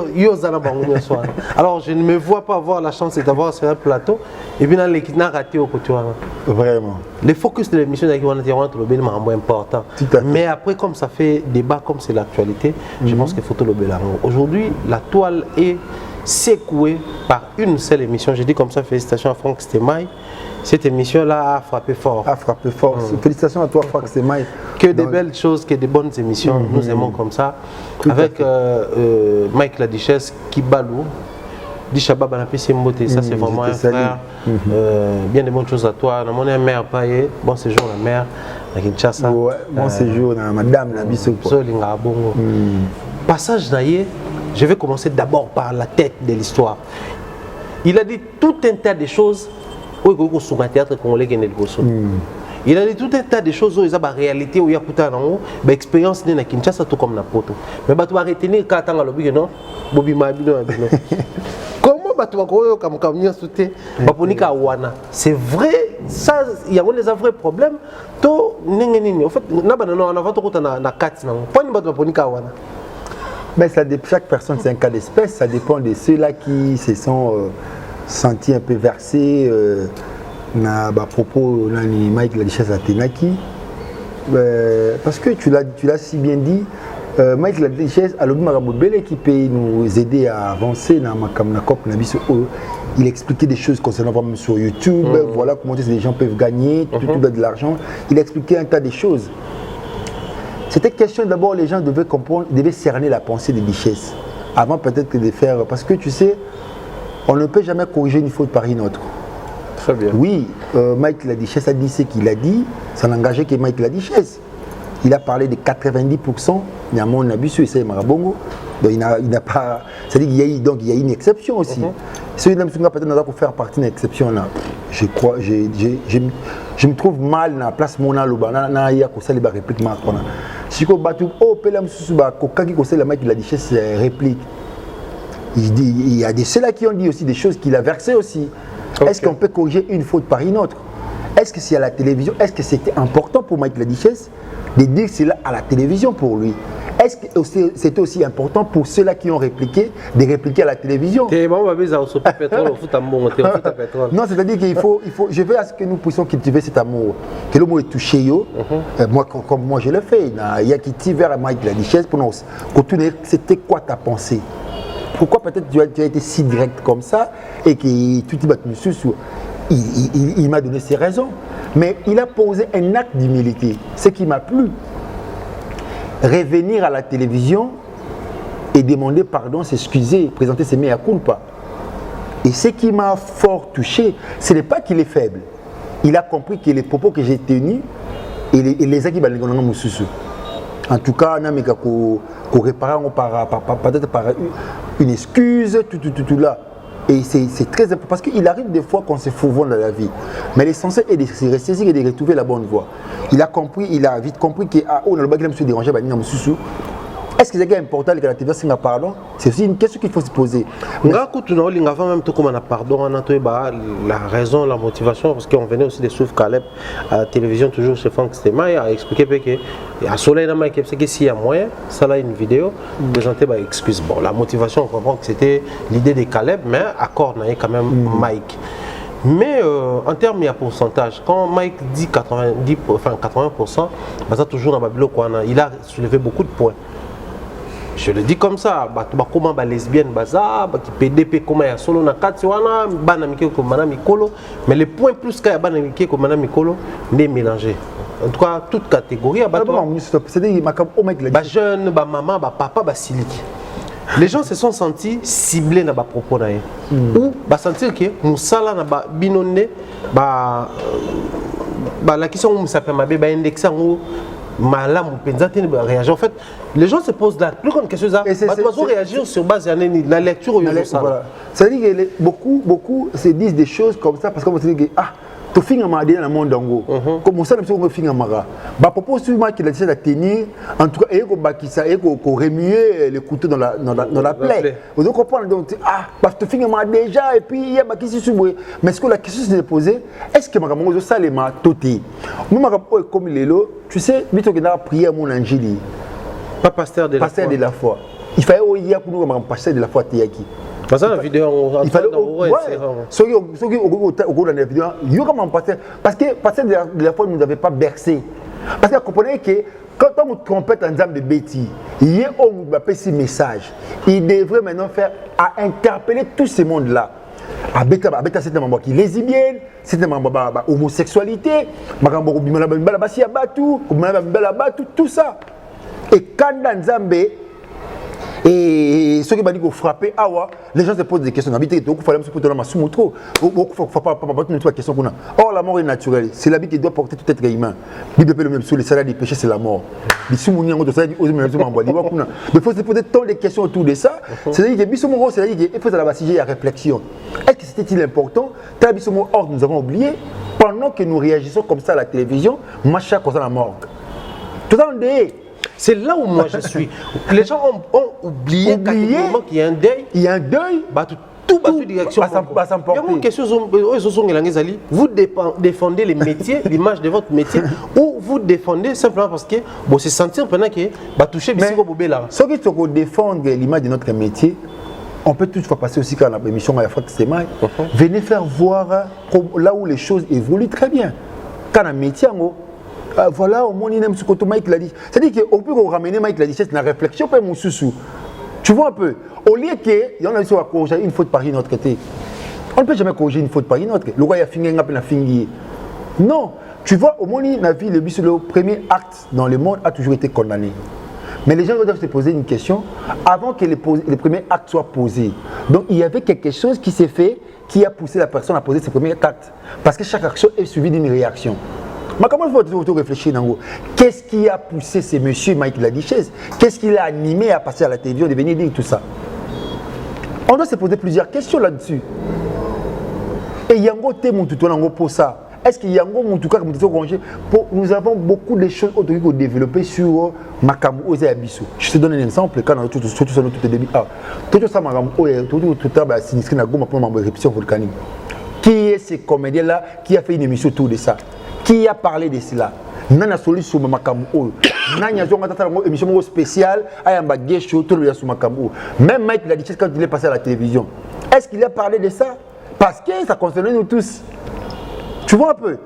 alors je ne me vois pas avoir la chance d'avoir sur un plateau et bien les qui n'a raté au côté. Vraiment. Le focus de l'émission est important. Mais après comme ça fait débat comme c'est l'actualité, je pense qu'il faut tout le bélango. Aujourd'hui, la toile est secoué par une seule émission. Je dis comme ça, félicitations à Franck Stemaï. Cette émission-là a frappé fort. A frappé fort. Félicitations à toi, Franck Stemaï. Que des belles choses, que des bonnes émissions. Nous aimons comme ça. Avec Mike la Duchesse, Kibalou, Dichabab Mbote, ça c'est vraiment un frère. Bien des bonnes choses à toi. Mon mère Paye, bon séjour la mère. Ouais, bon séjour, madame la Bissou. Passage naïe. Je vais commencer d'abord par la tête de l'histoire. Il a dit tout un tas de choses au théâtre congolais. Il a dit tout un tas de choses où il y a une réalité, où il y a une expérience de Kinshasa tout comme Napoto. Mais tu vas retenir quand tu as le non Bobby Mabino. Comment tu vas comme camion sauté c'est vrai, ça il y a des vrais problèmes. En fait, on a mais chaque personne c'est un cas d'espèce, ça dépend de ceux-là qui se sont sentis un peu versés à propos de Mike la Duchesse Atenaki. Parce que tu l'as si bien dit, Mike la Duchesse a le qui peut nous aider à avancer dans ma COP. Il expliquait des choses concernant même sur YouTube, voilà comment les gens peuvent gagner, tout de l'argent. Il expliquait un tas de choses. C'était question d'abord, les gens devaient comprendre, devaient cerner la pensée des Duchesses avant peut-être que de faire. Parce que tu sais, on ne peut jamais corriger une faute par une autre. Très bien. Oui, Mike la Duchesse a dit ce qu'il a dit, ça n'engageait que Mike la Duchesse. Il a parlé de 90%, il y a mon abus sur Essaye Marabongo. Donc il n'a pas. C'est-à-dire qu'il y a une exception aussi. Celui-là, peut-être pour faire partie d'une exception là. Je crois, je me trouve mal dans la place Mona Loba, il y a une réplique. Si on bat tout, oh, Pelam Susuba, Koka qui conseille la Mike la Duchesse réplique. Il y a des ceux-là qui ont dit aussi des choses qu'il a versées aussi. Okay. Est-ce qu'on peut corriger une faute par une autre? Est-ce que c'est à la télévision? Est-ce que c'était important pour Mike la Duchesse de dire cela à la télévision pour lui? Est-ce que c'était aussi important pour ceux-là qui ont répliqué, de répliquer à la télévision? Non, c'est-à-dire qu'il faut, je veux à ce que nous puissions cultiver cet amour. Que le mot est touché, moi, comme moi je le fais. Il y a qui tire vers Mike la Duchesse pour nous. C'était quoi ta pensée? Pourquoi peut-être tu as été si direct comme ça et que tu te bats dessus? Il m'a donné ses raisons. Mais il a posé un acte d'humilité, ce qui m'a plu. Revenir à la télévision et demander pardon, s'excuser, présenter ses mea culpa. Et ce qui m'a fort touché, ce n'est pas qu'il est faible. Il a compris que les propos que j'ai tenus, et les acquis en tout cas, on a réparé peut-être par une excuse, tout là. Et c'est très important parce qu'il arrive des fois qu'on se fourvoie dans la vie. Mais l'essentiel est de se ressaisir et de retrouver la bonne voie. Il a vite compris que on a le bac qui se déranger. Est-ce que c'est important que la TV soit pardon? C'est aussi une question qu'il faut se poser. Avant même tout comme on a pardon, on a la raison, la motivation, parce qu'on venait aussi de Souf Caleb à la télévision, toujours chez Franck Stema, il a expliqué que à Soleil Nama, que s'il y a moyen, ça là une vidéo, présenter excuse. Bon, la motivation, on comprend que c'était l'idée de Caleb, mais accord, on a quand même Mike. Mais en termes de pourcentage, quand Mike dit 80%, ça toujours dans Babylone, il a soulevé beaucoup de points. Je le dis comme ça, comment les lesbiennes, qui PDP, comment il y a solo na Katsiwana, mais les points plus qu'il y a Banamike comme Madame Mikolo, n'est mélangé. En tout cas, toute catégorie, jeune, maman, papa, siliki. Les gens se sont sentis ciblés dans les propos. Ou sentir que Moussala na binonné, la question s'appelle ma bébé indexé réagir. En fait, les gens se posent la plus grande question. Ils réagir sur base de la lecture. C'est-à-dire que beaucoup se disent des choses comme ça parce qu'on se dit que tu finis dans le monde comme ça, on finit en mara. Propos souvent qu'il a décidé de tenir, en tout cas, il faut remuer le couteau dans la plaie. Vous comprenez donc parce que tu finis déjà et puis il y a qui se mais est-ce que la question s'est posée, est-ce que ma ça les m'a toté. Nous comme il est là, tu sais, vite on a prié à mon angéli. Pas pasteur de la foi. Il fallait il y a pour nous pasteur de la foi Tiyaki. Parce que la vidéo, il fallait ceux qui au cours de la vidéo, il y a comment passer parce que passer de la foi ne nous avait pas bercé. Parce que vous comprenez que quand on trompette en termes de bêtises, il y a un message. Il devrait maintenant faire à interpeller tout ce monde-là. C'est un membre qui est lesbienne, c'est un membre homosexualité, tout ça. Et quand dans Zambé, et ceux qui m'ont dit qu'on frappait, les gens se posent des questions. Il faut aller se poser dans ma soumotro. Il ne faut pas la question qu'on a. Or, la mort est naturelle. C'est la vie qui doit porter tout être humain. La Bible peut le même sur les salaires du péché, c'est la mort. Il faut se poser tant de questions autour de ça. C'est-à-dire qu'il faut la basiger à réflexion. Est-ce que c'était-il important? Or, nous avons oublié, pendant que nous réagissons comme ça à la télévision, machin concerne la mort. Tout en dehors. C'est là où moi je suis. Les gens ont oublié qu'il y a un deuil. Il y a un deuil. Tout va sur direction. Vous défendez les métiers, l'image de votre métier, ou vous défendez simplement parce que c'est sentir pendant que va toucher Bissiko Bobela. Ceux qui défendent l'image de notre métier, on peut toutefois passer aussi quand la émission à Franck Stema. Venez faire voir là où les choses évoluent très bien. Quand un métier voilà, au moins il aime ce que Mike l'a dit. C'est-à-dire qu'on peut ramener Mike l'a dit, c'est une réflexion pour mon sous. Tu vois un peu. Au lieu que, il y en a qui ont corrigé une faute par une autre côté. On ne peut jamais corriger une faute par une autre. Le roi a fini un fini. Non. Tu vois, au moins la vie, le premier acte dans le monde a toujours été condamné. Mais les gens doivent se poser une question avant que les premiers actes soient posés. Donc il y avait quelque chose qui s'est fait qui a poussé la personne à poser ses premiers actes. Parce que chaque action est suivie d'une réaction. Mais comment il faut réfléchir dans qu'est-ce qui a poussé ce monsieur Mike Ladichesse? Qu'est-ce qui l'a animé à passer à la télévision, de venir dire tout ça? On doit se poser plusieurs questions là-dessus. Et Yango Temoutou pour ça. Est-ce qu'il y a un Moutouka nous avons beaucoup de choses à développer sur Makamou Ose Abisso. Je te donne un exemple quand on a tout début. Tout ça, tout ça, sinistre na goma pour ma éruption volcanique. Qui est ce comédien-là qui a fait une émission autour de ça? Qui a parlé de cela? Nana solution sur Makamou. Nanya zonga tata une émission spéciale ayamba gesho tout le sur Makamou. Même Mike l'a dit quand il est passé à la télévision. Est-ce qu'il a parlé de ça? Parce que ça concernait nous tous. Tu vois un peu.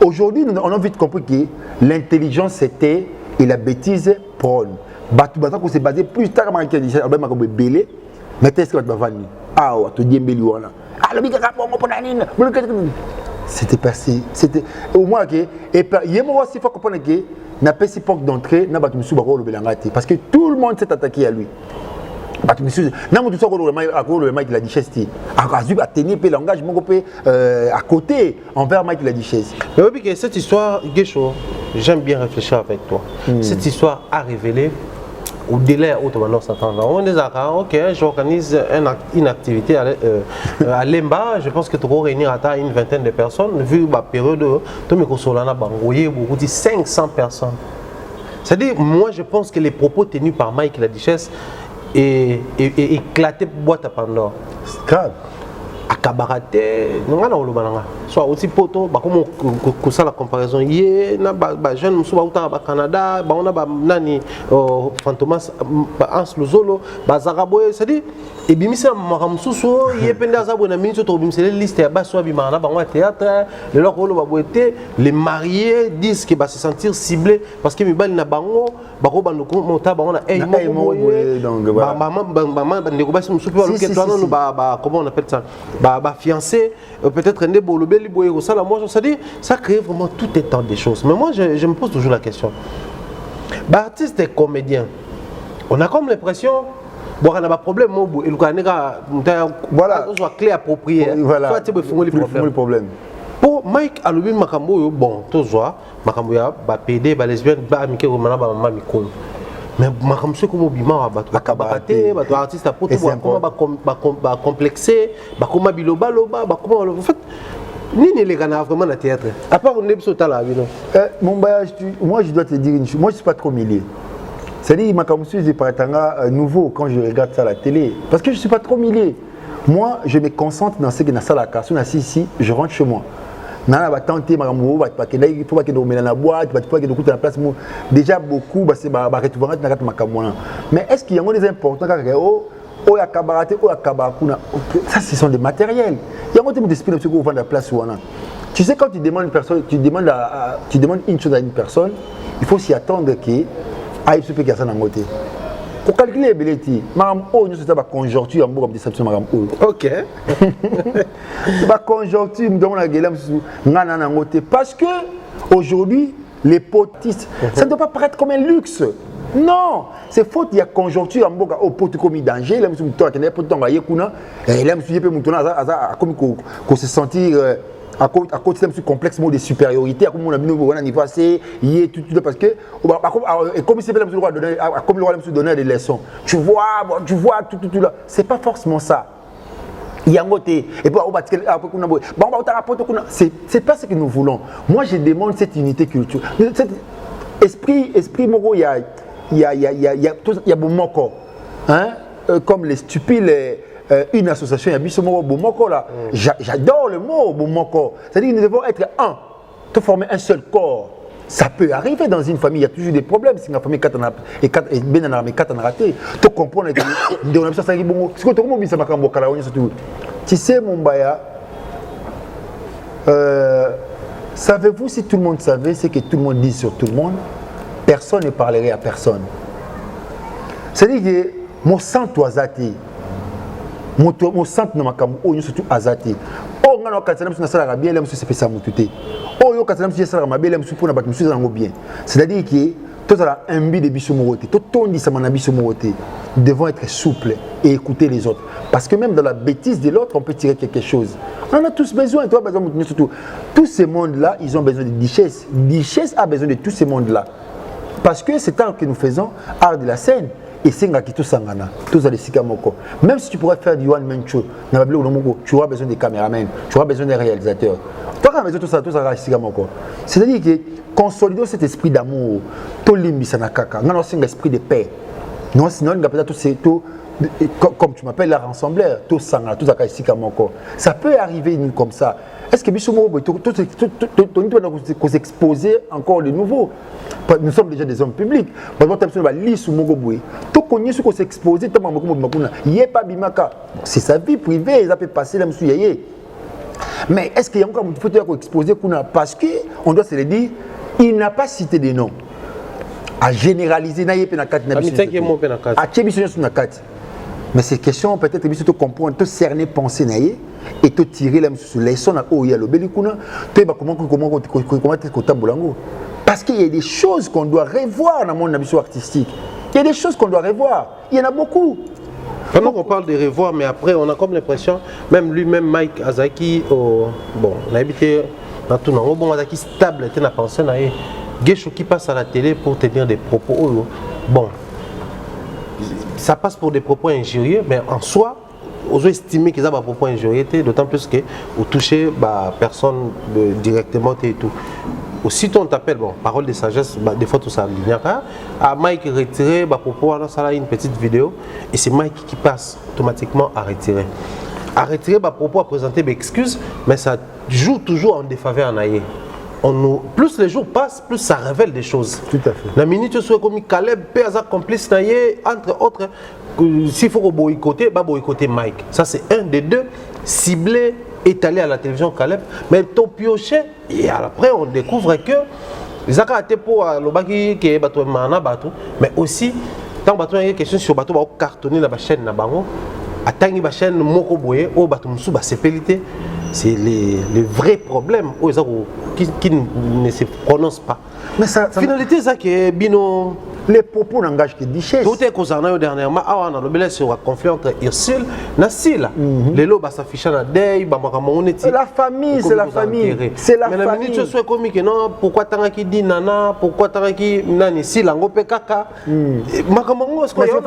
Aujourd'hui, on a vite compris que l'intelligence c'était et la bêtise prône. Batoubato qu'on s'est basé plus tard à Makamou Albert Makamou belé. Mais qu'est-ce que tu vas vendre? Ah ouais, tu dis belé wana. Ah le bika pour mon nanine. C'était passé, c'était au moins que et il y a moi aussi faut comprendre que n'a pas si porte d'entrée n'a pas que monsieur Baro le belangati parce que tout le monde s'est attaqué à lui. monsieur na mutu soko le Mike la Duchesse a tenir pe langage mon peu à côté envers Mike la Duchesse. Mais oui que cette histoire Guécho, j'aime bien réfléchir avec toi. Cette histoire a révélé au-delà autrement s'attendre. On est d'accord, ok, j'organise une activité à Lemba, je pense que tu vas réunir à une vingtaine de personnes, vu la période, tu me consolana bangoyer beaucoup de 500 personnes. C'est-à-dire, moi je pense que les propos tenus par Mike la Duchesse et éclaté boîte à Pandore. Grave. À Kabarate, non on le balanga. Soit aussi poto, bah comme on ça la comparaison hier, na ba jeune musu ba uta ba Canada, ba on a ba nani Fantomas Hans Luzolo, ba Zaraboye, c'est-à-dire et bimisa maramsuso, hier penda za bona minso to bimsele liste ya ba so bimana ba on théâtre, le leur rôle ba boité, les mariés disent que ba se sentir ciblés parce que mi bali na bango, ba ko ba ndoko monta ba on a donc voilà. Maman ndeko ba musu pe ba toi non ba comment on appelle ça? Bah fiancé, peut-être un débolobé, ça, moi, ça crée vraiment tout un tas de choses. Mais moi, je me pose toujours la question. Bah, artiste et comédien, on a comme l'impression, bon, on a un problème, voilà, on soit clé appropriée. Voilà, le problème. Pour Mike Alobi Makambo, bon, tu vois, Makambo ya, bah, PD, bah, lesbienne, bah, amitié, romana, bah, maman, mikolo. Mais je comme bima ba kabarate ba artiste a poto ba complexé ba comme biloba loba ba comme en fait ni les gars vraiment na théâtre à part on est sur tala bino mon voyage moi je dois te dire une chose, moi je suis pas trop mêlé. C'est-à-dire Makamsu je paratanga nouveau quand je regarde ça à la télé parce que je suis pas trop mêlé. Moi je me concentre dans ce que na sala ka sona ici je rentre chez moi. Nana va tenter makambo va pas que là il faut pas que nous mette la boîte va pas que nous coûte la place déjà beaucoup bah c'est bah retrouver na kata makambo mais est-ce qu'il y a des importants quand ya kabarate ya kabakuna ça ce sont des matériels il y a un type d'esprit de vendre la place ou tu sais quand tu demandes une personne tu demandes une chose à une personne il faut s'y attendre que aille se faire ça dans côté pour calculer les billets, madame O, nous sommes conjoncture en bourg de déception madame O. Ok. La conjoncture, nous devons la gueule parce que aujourd'hui les potistes, ça ne doit pas paraître comme un luxe. Non, c'est faute il y a conjoncture en bourg au pot comme danger. Là, nous sommes tous à tenir pour t'envoyer kuna. Et là, nous sommes comme qu'on se sentir à cause de ce complexe de supériorité, comme on a vu nous anniversaire, parce que comme il s'est fait le roi donner, comme le roi donner des leçons. Tu vois tout là. C'est pas forcément ça. Il y a un côté et puis c'est pas ce que nous voulons. Moi je demande cette unité culturelle, cet esprit moro il y a bon moko, hein, comme les stupides. Une association, il y a Bissomoro Bomoko là. J'adore le mot Bomoko. C'est-à-dire que nous devons être un, de former un seul corps. Ça peut arriver dans une famille, il y a toujours des problèmes. Si une famille est quatre raté, tu comprends que tu sais mon baya, savez-vous si tout le monde savait ce que tout le monde dit sur tout le monde, personne ne parlerait à personne. C'est-à-dire que mon sang toisati. Mon centre de Makambo, oh, surtout Azati. Oh, on a quand même sur la bien, là, c'est fait ça, moututé. Oh, on a quand même sur la bien, là, pour la battre, bien. C'est-à-dire que tout a un but de bisomoroté, tout on dit ça, mon bisomoroté. Nous devons être souples et écouter les autres. Parce que même dans la bêtise de l'autre, on peut tirer quelque chose. On a tous besoin, toi, besoin de surtout. Tous ces mondes-là, ils ont besoin de Duchesse. Duchesse a besoin de tous ces mondes-là. Parce que c'est art que nous faisons, art de la scène. Et c'est un qui tout sangana, tous les sikamoko. Même si tu pourrais faire du one man show, tu auras besoin des caméramans, tu auras besoin des réalisateurs. Tu auras besoin de tout ça, sikamoko. C'est-à-dire que consolidons cet esprit d'amour, tout l'imbisanakaka, non c'est un esprit de paix. Non sinon on appelle tout comme tu m'appelles la rassembleur, tout sangana, tout ça sikamoko. Ça peut arriver comme ça. Est-ce que Bissomo nous exposer encore de nouveau? Nous sommes déjà des hommes publics. C'est sa vie privée, ça peut passer là. Mais est-ce qu'il y a encore une photo exposer? Parce qu'on doit se le dire, il n'a pas cité des noms. À généraliser, mais ces questions, peut-être, il faut comprendre, il faut cerner, penser, et te tirer les sons à eau, il y a le bélicuna, parce qu'il y a des choses qu'on doit revoir dans le monde artistique. Il y a des choses qu'on doit revoir. Il y en a beaucoup. Pendant qu'on parle de revoir, mais après on a comme l'impression, même lui-même Mike Azaki, bon, on a habité dans tout le monde, bon, Azaki stable, était dans la pensée, Gesho qui passe à la télé pour tenir des propos, bon, ça passe pour des propos injurieux, mais en soi, on estime qu'ils ont des propos injurieux, d'autant plus que vous touchez personne directement et tout. Aussitôt on t'appelle, bon, parole de sagesse, des fois tout ça à Mike retiré, propos, on a une petite vidéo, et c'est Mike qui passe automatiquement à retirer. À retirer, propos, à présenter des excuses, mais ça joue toujours en défaveur en aïe. Plus les jours passent, plus ça révèle des choses. Tout à fait. La minute où comme Caleb, Péaza complice, entre autres, s'il faut boycotter, boycotter Mike. Ça c'est un des deux ciblés étalés à la télévision Caleb. Mais ton pioché, et après on découvre que les actes pour le baki qui est bateau mais aussi tant bateau il y a question sur bateau va cartonner la chaîne na bango atangi ba chaîne moko boye o bateau musu ba sepelité. C'est les vrais problèmes qui ne se prononcent pas. Mais ça finalité, ça qui est bino. Les propos n'engagent que Dichès. Tout est concernant dernièrement. On a le sur un conflit entre Ursule et Sila. Les lots s'affichent dans Day, la famille, c'est la famille. C'est la famille. Mais la minute où soit comique, non, pourquoi t'as qui dit nana, pourquoi t'as qui nani Sila, on peut caca. Makamongo, c'est quoi? Il faut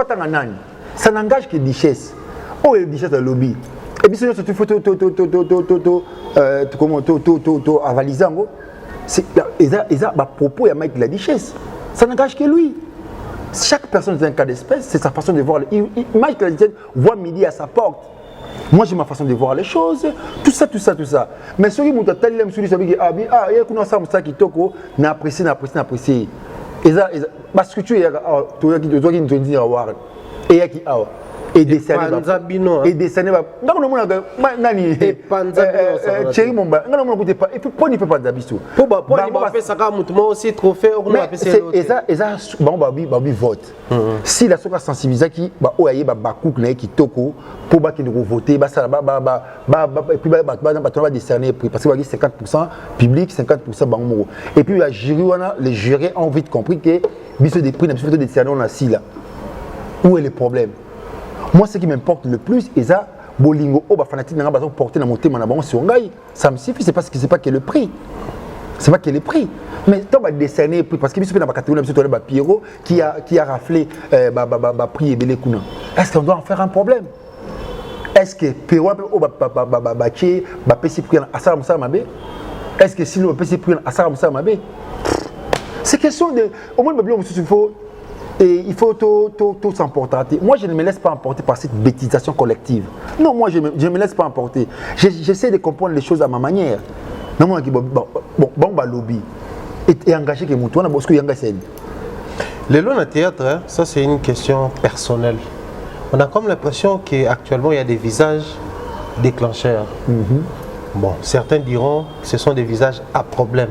t'en nani. Ça n'engage que Dichès. Oh, il dit ça dans le lobby. Et puis, c'est photo avalisant. Ils ont propos, il y a Mike la Dichesse. Ça n'engage que lui. Chaque personne est un cas d'espèce, c'est sa façon de voir. Mike la Dichesse voit midi à sa porte. Moi, j'ai ma façon de voir les choses. Tout ça. Mais ceux qui m'ont dit, il y a ça qui toko, n'apprécie. Parce que tu es et des années et des années nani chéri momba ngana mona kote pas et puis pour ne peut pas d'abiso pour faire ça comme tout aussi trophée on a appelé ça et ça bon babi vote si la soka sensibiliser qui oyaye bakouk na ki toko pour ba ki ne voter ba ça et puis ba décerner prix parce que 50% public 50% bango et puis la jury les jurés ont vite compris que biso des prix na biso décerner on a si là où est le problème. Moi, ce qui m'importe le plus, c'est ça, bolingo, fanatique, n'a pas porté dans mon thème, ça me suffit, c'est parce que c'est pas que le prix. C'est pas que le prix. Mais tant que décerner prix, parce que je suis dans la catégorie, Pierrot qui a raflé prix et belé kuna. Est-ce qu'on doit en faire un problème? Est-ce que Pierrot PC prix à ça, est-ce que si le PC prix à ça, c'est question de. Au moins, il faut. Et il faut tout s'emporter. Moi, je ne me laisse pas emporter par cette bêtisation collective. Non, moi, je ne me laisse pas emporter. J'essaie de comprendre les choses à ma manière. Non, moi, lobby et engagé que mon toit, parce que y a les lois de théâtre, ça c'est une question personnelle. On a comme l'impression qu'actuellement il y a des visages déclencheurs. Bon, certains diront que ce sont des visages à problème.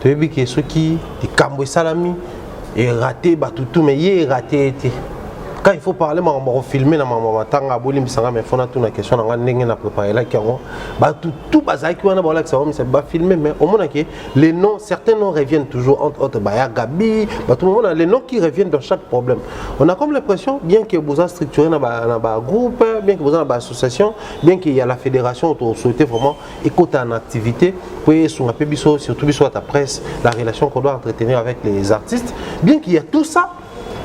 Tu as vu que ceux qui, des Cambouis Salami, et raté tout mais il raté quand il faut parler on filmer na mama tanga bolim sanga mais fona tout na question na ndenge na préparer là qui tout bazaki wana ba là que ça va filmer mais au moins que les noms certains noms reviennent toujours entre autres ya Gabi tout le monde les noms qui reviennent dans chaque problème. On a comme l'impression bien que vous avez structuré dans ba groupe bien que vous avez ba association bien qu'il y a la fédération vous souhaitez vraiment écouter en activité pour sur un peu surtout sur ta presse la relation qu'on doit entretenir avec les artistes bien qu'il y a tout ça.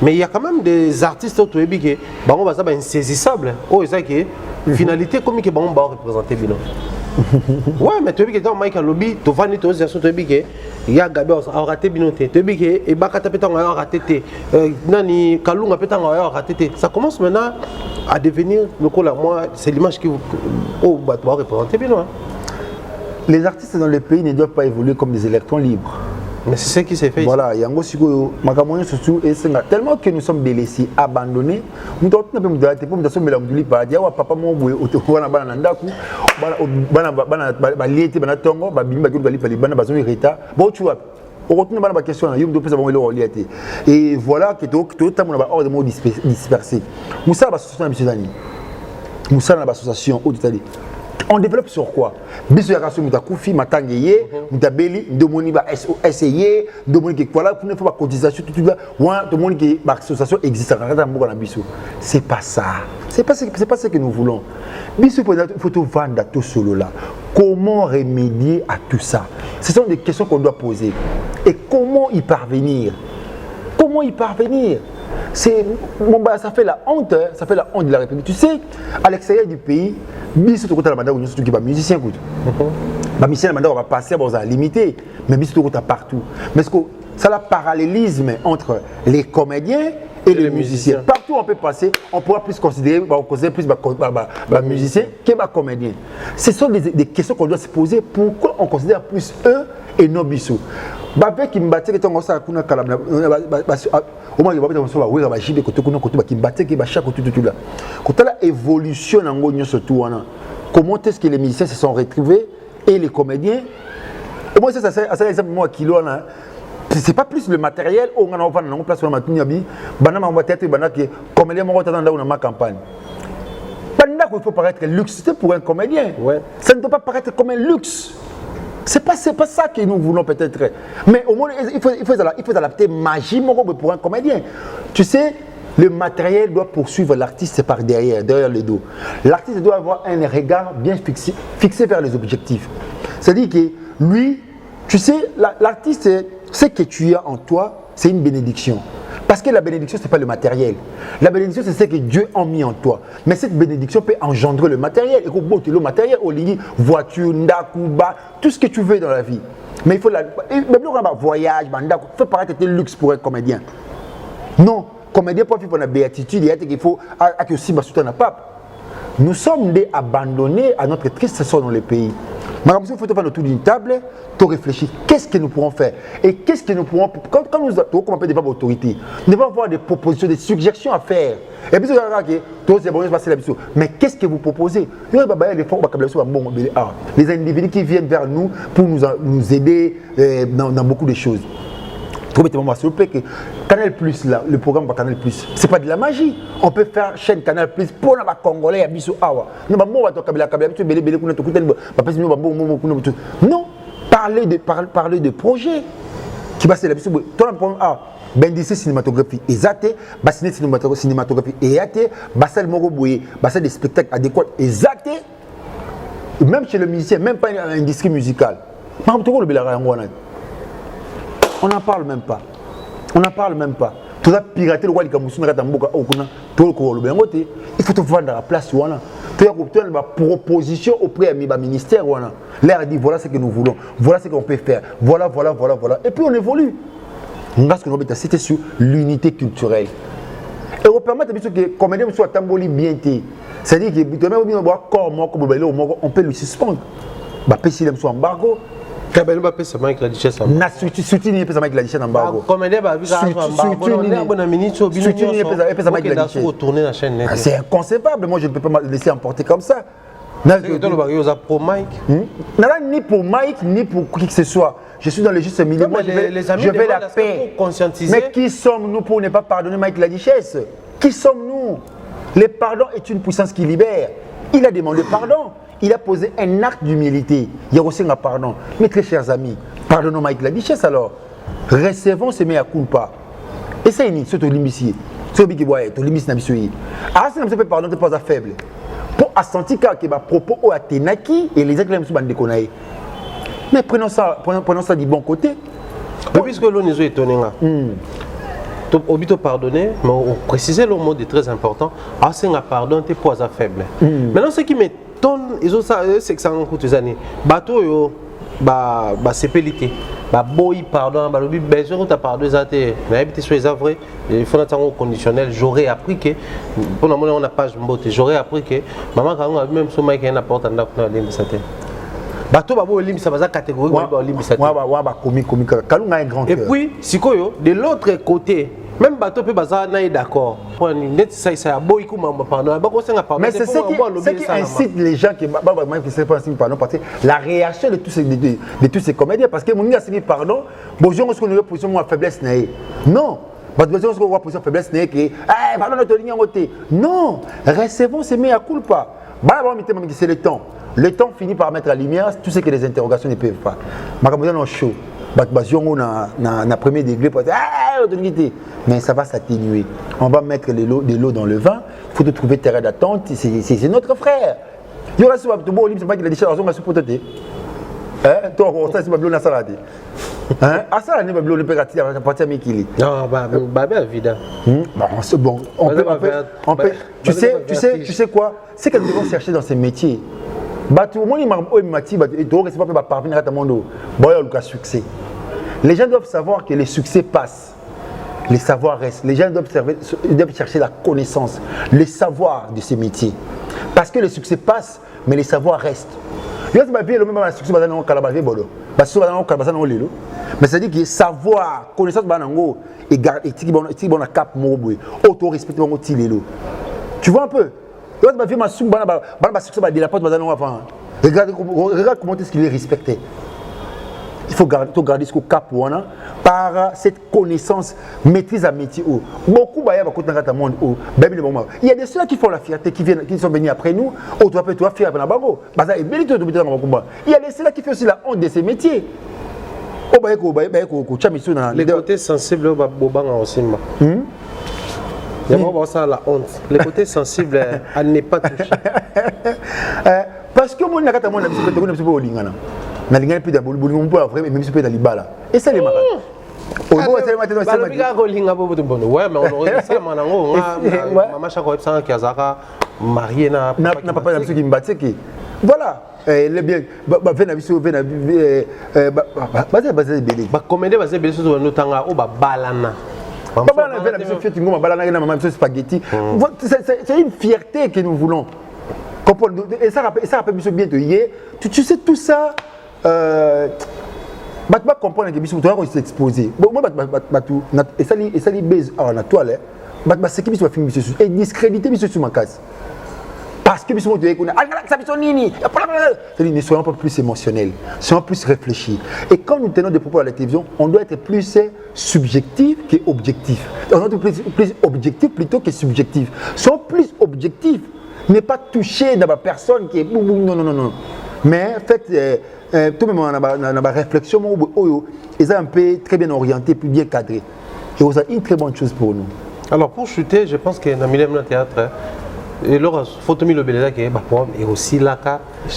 Mais il y a quand même des artistes autour qui sont insaisissables. Oh, c'est que finalité comme que on va représenter bien. Ouais, mais tu as vu que dans Mike Lobby, tu vas dire tu as vu que il y a Gabi a raté bien tu as vu que et Bakata Petan a raté nani Kalunga Petan a raté. Ça commence maintenant à devenir le coup là moi c'est l'image qui oh va représenter bien. Les artistes dans le pays ne doivent pas évoluer comme des électrons libres. Mais c'est ce qui s'est fait. Voilà, il y a un surtout tellement que nous sommes délaissés, abandonnés. Nous sommes papa mon et voilà que tout le monde hors de mots dispersés. Moussa association Moussa l'association On développe sur quoi? Biso ya kaso muta kufi matangeye, muta beli, ndomoni ba essayer, ndomoni ke voilà, pour ne faut pas cotisation tout là, ouan ndomoni ke ba association existe na mboka na biso. C'est pas ça. C'est pas ce que nous voulons. Biso faut tout vendre tout solo là. Comment remédier à tout ça? Ce sont des questions qu'on doit poser. Et comment y parvenir? Comment y parvenir? Ça fait la honte, hein? Ça fait la honte de la République. Tu sais, à l'extérieur du pays, biso to kota la mandako nyonso qui ba musicien écoute. Ba musicien la mandako va passer bon ça limité, mais biso to kota partout. Mais ce que ça le parallélisme entre les comédiens et les musiciens. Partout on peut passer, on pourra plus considérer plus musicien que comédien. Ce sont des questions qu'on doit se poser. Pourquoi on considère plus eux et non biso? Avec qui me battait que ton ça kuna kala au moins il va pas se voir va jibe côté kuna côté qui battait qui chaque côté tout là. Quand la évolution en gros surtout comment est-ce que les musiciens se sont retrouvés et les comédiens au moins ça exemple moi kilo là c'est pas plus le matériel on va en place sur la matiniabi bana ma tête bana que comédien mon dans ma campagne. Pendant qu'il faut paraître luxe, c'était pour un comédien. Ouais. Ça ne doit pas paraître comme un luxe. C'est pas ça que nous voulons peut-être. Mais au moins, il faut adapter magie pour un comédien. Tu sais, le matériel doit poursuivre l'artiste par derrière le dos. L'artiste doit avoir un regard bien fixé vers les objectifs. C'est-à-dire que lui, tu sais, l'artiste, ce que tu as en toi, c'est une bénédiction. Parce que la bénédiction, ce n'est pas le matériel. La bénédiction, c'est ce que Dieu a mis en toi. Mais cette bénédiction peut engendrer le matériel. Et quand tu le matériel, au lit, voiture, ndakuba, tout ce que tu veux dans la vie. Mais il faut même voyage, il faut paraître un luxe pour un comédien. Non, comédien pour vivre dans la béatitude, il faut que aussi soutenir la pape. Nous sommes des abandonnés à notre triste sort dans le pays. Madame, il faut faire autour d'une table, tu réfléchis, qu'est-ce que nous pourrons faire? Et qu'est-ce que nous pourrons, quand nous avons un peu de autorité, nous devons avoir des propositions, des suggestions à faire. Et puis, mais qu'est-ce que vous proposez? Les individus qui viennent vers nous pour nous aider dans beaucoup de choses. S'il vous plaît, que Canal Plus, là, le programme par Canal Plus, c'est pas de la magie. On peut faire chaîne Canal Plus pour les Congolais à Bissou Awa. Non, parler de projets qui va se la Bissou. Bendissé cinématographie exacte, bassiné cinématographie exacte, bassal moroboué, bassal des spectacles adéquats exacts. Même chez le musicien, même pas une industrie musicale. On n'en parle même pas. On n'en parle même pas. Tout ça pirater le roi de Kamoussouna Katamboka Okuna, tout le corps le bengote. Il faut te voir dans la place ouana. Tu as obtenu ma proposition auprès de ministère ouana. L'air dit voilà ce que nous voulons, voilà ce qu'on peut faire, voilà. Et puis on évolue. Parce que nous avons cité sur l'unité culturelle. Et on permet de dire que comme on soit tamboli bien té, c'est-à-dire que on peut le suspendre. Bah si il soit embargo. Kabel Mbappé c'est Mike la Duchesse. Na soutenu pesa Mike la Duchesse embargo. Comme elle va retourner la chaîne. C'est inconcevable, moi je ne peux pas me laisser emporter comme ça. Pour Mike. Ni pour Mike ni pour qui que ce soit. Je suis dans le juste milieu. Moi, je vais la paix. Mais qui sommes-nous pour ne pas pardonner Mike la Duchesse? Qui sommes-nous? Le pardon est une puissance qui libère. Il a demandé pardon. Il a posé un acte d'humilité. Il y a aussi un pardon. Mes très chers amis, pardonnons Mike la Duchesse alors. Recevons ce mea culpa. Et ça, c'est tout l'immiscier. C'est ce qui est tout l'immiscier. Alors, si nous ne pardon, c'est pas faible. Pour assentir que ma propos au Athénaki et les éclairs de déconner. Mais prenons ça du bon côté. Mais puisque l'on est étonné, on pardonner, mais on précisait le mot de très important. Ah, c'est un pardon, t'es pas faible. Maintenant, ce qui m'étonne, c'est que ça en coûte des années. Bateau, c'est pelité. Boy, pardon, bien sûr, tu as pardonné, vrai. Il faut attendre au conditionnel. J'aurais appris que, pour le moment, on n'a pas de j'aurais appris que, maman, quand on a même son mec qui a une apporte en bateau babo limbi ça va catégorie limbi ça et puis sikoyo de l'autre côté même bateau peut bazar na d'accord net ça boy kuma pardon mais c'est ce qui incite les gens qui pardon parce que la réaction de tous ces comédiens parce que mon gars c'est pardon bonjour on se connaît position moi faiblesse non bonjour on se connaît position faiblesse pardon notre ligne en côté non recevons ces mea culpa c'est le temps Le temps finit par mettre la lumière tout ce que les interrogations ne peuvent pas. Makamboza non chaud. Na premier degré pour mais ça va s'atténuer. On va mettre de l'eau dans le vin. Il faut trouver terrain d'attente. C'est notre frère. Il y aura ce pas qu'il a dit ça pour te dire. Toi, ça c'est Babylone à Salade. À ça, on peut partir à Mikili. Non, bah évidemment. C'est bon. On peut. Tu sais quoi? C'est que nous devons chercher dans ces métiers. Les gens doivent savoir que les succès passent, les savoirs restent. Les gens doivent chercher la connaissance, le savoir de ces métiers. Parce que le succès passe, mais les savoirs restent. Mais c'est-à-dire que savoir, connaissance, tu vois un peu? Regarde comment est-ce qu'il est respecté. Il faut garder ce cap par cette connaissance, maîtrise à métier. Beaucoup de monde. Il y a des ceux qui font la fierté, qui sont venus après nous. Toi, fier avec Nabago. Il y a des ceux qui font aussi la honte de ces métiers. Les côtés sensibles au Bobang aussi. Il y a ça la honte. Les côtés sensibles à ne pas toucher. Parce que moi, je suis et ça les marins. Ouais, mais on aurait dit ça, maman chaque fois qui a marié n'a pas ceux qui me battent qui. Voilà. Les bien, c'est une fierté que nous voulons. Et ça rappelle bien de hier. Tu sais tout ça. Tu comprendre que tu dois s'exposer. Et ça les baise à la toile. C'est qui va filmer et discréditer sur ma case. Parce que nous soyons un peu plus émotionnels, soyons plus réfléchis. Et quand nous tenons des propos à la télévision, on doit être plus subjectif qu'objectif. On doit être plus objectif plutôt que subjectif. Soyons plus objectifs. Ne pas toucher dans la personne qui est non. Mais faites tout le monde dans la réflexion, ils sont un peu très bien orientés, plus bien cadrés. Et c'est une très bonne chose pour nous. Alors pour chuter, je pense que dans le théâtre, et là, il faut le bénéfice qui est aussi là.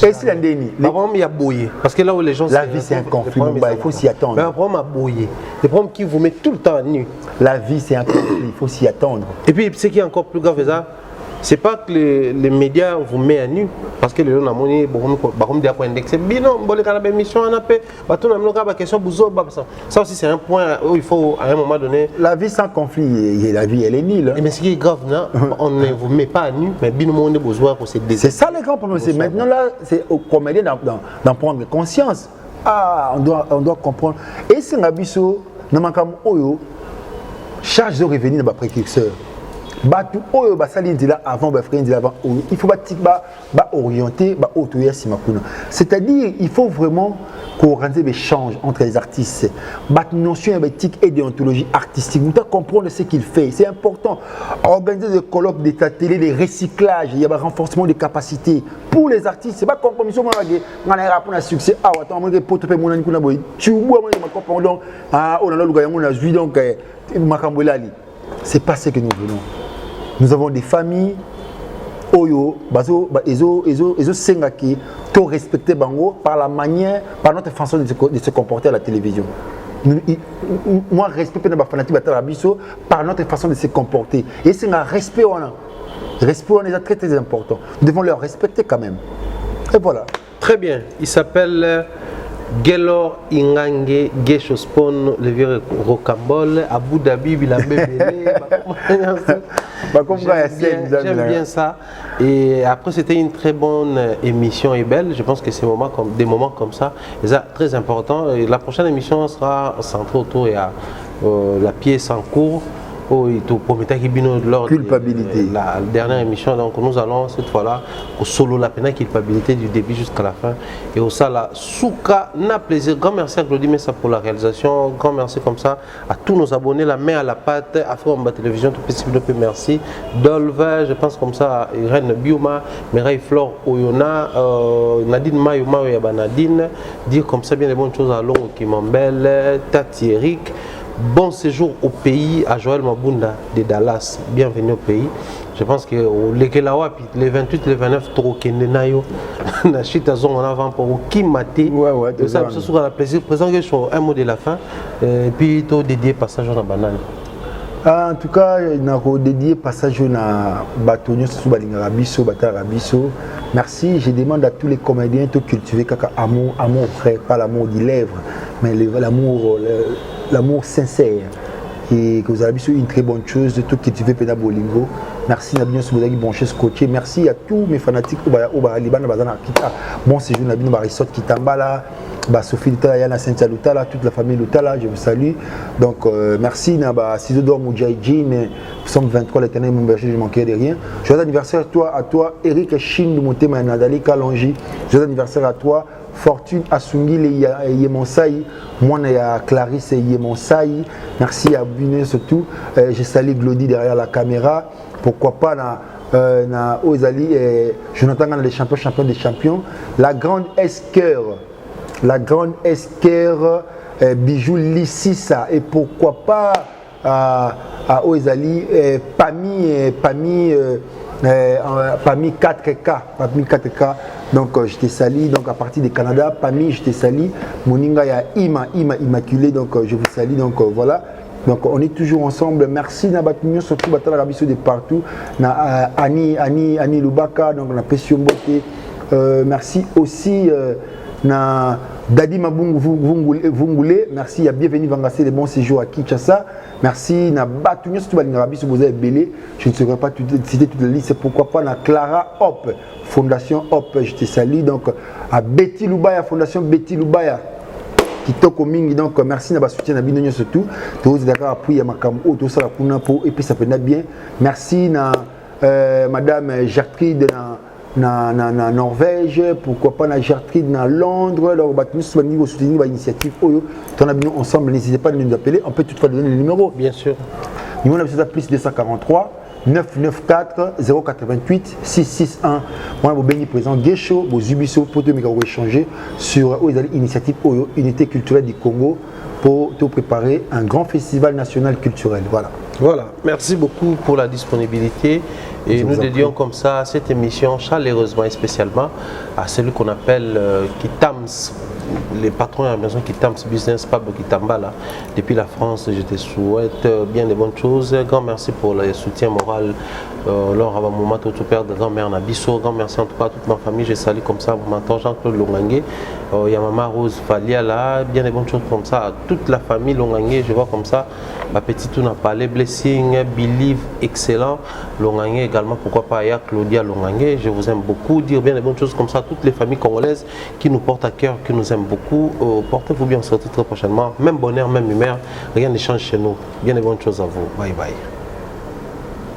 Et si l'année, il y a bouillé. Parce que là où les gens. La vie c'est un conflit, il faut s'y attendre. Mais le problème a bouillé. Le problème qui vous met tout le temps à nu. La vie c'est un conflit, il faut s'y attendre. Et puis ce qui est encore plus grave, c'est pas que les médias vous mettent à nu. Parce que les gens ont dit indexé. Ça aussi c'est un point où il faut à un moment donné. La vie sans conflit, la vie elle est nulle. Mais ce qui est grave, on ne vous met pas à nu, mais bien on a besoin qu'on se désire. C'est ça le grand problème. Maintenant là, c'est aux comédiens d'en prendre conscience. On doit comprendre. Et c'est un abisso, charge de revenir dans le précurseur. Il faut orienter, c'est-à-dire il faut vraiment organiser des échanges entre les artistes. Notion d'éthique et déontologie artistique, nous devons comprendre ce qu'il fait, c'est important. Organiser des colloques, des télé, des recyclages, il y a un renforcement des capacités pour les artistes. C'est pas comme commission on a un succès. C'est pas ce que nous voulons. Nous avons des familles, tout respecté par la manière, par notre façon de se comporter à la télévision. Moi, respecter les fanatiques par notre façon de se comporter. Et c'est un respect, respect est très très important. Nous devons leur respecter quand même. Et voilà. Très bien. Il s'appelle Gelor Ingange Geshospon, le vieux Rocambole, Abu Dhabi, Bilambé. J'aime bien ça. Et après, c'était une très bonne émission et belle. Je pense que des moments comme ça, c'est très important. Et la prochaine émission sera centrée autour de la pièce en cours. tout promettait qui bino lors culpabilité. De la dernière émission. Donc nous allons cette fois-là au solo la peine culpabilité du début jusqu'à la fin. Et au ça la souka n'a plaisir. Grand merci à Claudie Messa pour la réalisation. Grand merci comme ça à tous nos abonnés. La main à la pâte. Afro Télévision, tout petit peu merci. Dolva, je pense comme ça à Irène Bioma, Mireille Flore Oyona, Nadine Mayoma Oyaba Nadine. Dire comme ça bien les bonnes choses à Long qui m'embelle, Tati Eric. Bon séjour au pays à Joël Mabunda de Dallas. Bienvenue au pays. Je pense que les 28, les 29, trop Kendenayo, Nachita Zon en avant pour Kimate. Ouais, ça sera un plaisir. Présent un mot de la fin. Et puis, tout dédié passage à la banane. En tout cas, il a dédié passage à Batonio sous Balingarabiso, Batarabiso. Merci. Je demande à tous les comédiens de cultiver amour frère, pas l'amour des lèvres, mais l'amour sincère. Et que vous avez une très bonne chose de tout cultiver Pena Bolingo. Merci Nabino Soubodagi Bonché Scotché. Merci à tous mes fanatiques au Liban, bon séjour Nabino Barisot Kitambala. Sophie Lutala, Yana Cynthia Lutala, toute la famille Lutala, je vous salue. Donc merci Naba Sizodor Moudjaïdji, mais nous sommes 23 l'éternel mon berger, je ne manquerai de rien. Joyeux anniversaire à toi, Eric Chine de Motema Nadali Kalonji. Joyeux anniversaire à toi, Fortune Asungile Yemonsai, moi il y a Clarisse Yemonsai. Merci à Bune surtout. Je salue Glody derrière la caméra. Pourquoi pas na Ozali Jonathan les champions des champions. La grande Esquerre, Bijou Lississa et pourquoi pas à Oezali, Pami 4K. Donc je te salue, donc à partir du Canada, Pami je te salue, Moninga ya Ima Immaculé, donc je vous salue, donc voilà. Donc on est toujours ensemble. Merci Nabatunyo, surtout Batala Rabiso de partout. Na Annie Lubaka, donc on a Pession Beauté. Merci aussi na Dadi Mabungu Vungule, merci à bienvenue Vangassé, les bons séjours à Kinshasa. Merci na Batunyo, surtout Balingarabi, si vous avez belé. Je ne saurais pas citer toute la liste, c'est pourquoi pas na Clara Hop, Fondation Hop, je te salue. Donc à Betty Lubaya, Fondation Betty Lubaya. Qui toque au mingi, donc merci na soutien na binonyo surtout. Tous d'accord appui à Makam tout ça la kuna pour et puis ça peut être bien. Merci na Madame Gertrude na Norvège, pourquoi pas na Gertrude na Londres. Alors nous sommes soutenir l'initiative Oyo. On a bien ensemble, n'hésitez pas à nous appeler. On peut toutefois donner le numéro. Bien sûr. Numéro de plus 243 994 088 661. Moi, vous béni présent Guécho, vos Ubiso pour te échanger sur l'initiative Oyo, Unité culturelle du Congo, pour te préparer un grand festival national culturel. Voilà. Merci beaucoup pour la disponibilité. Et nous dédions comme ça cette émission chaleureusement et spécialement à celui qu'on appelle Kitams, les patrons à la maison Kitams Business Pub Kitambala. Depuis la France, je te souhaite bien des bonnes choses. Grand merci pour le soutien moral. Lors avant moment tout perdre grand-mère Nabiso, grand merci en tout cas à toute ma famille. Je salue comme ça mon mentor Jean-Claude Longangé. Il y a maman Rose Falia là, bien des bonnes choses comme ça à toute la famille Longangé. Je vois comme ça ma petite tout n'a pas les blessings, Believe excellent Longangé également, pourquoi pas à Claudia Longangé. Je vous aime beaucoup, dire bien des bonnes choses comme ça à toutes les familles congolaises qui nous portent à cœur, qui nous aiment beaucoup. Portez-vous bien, on se retrouve très prochainement. Même bonheur, même humeur, rien ne change chez nous. Bien des bonnes choses à vous. Bye bye.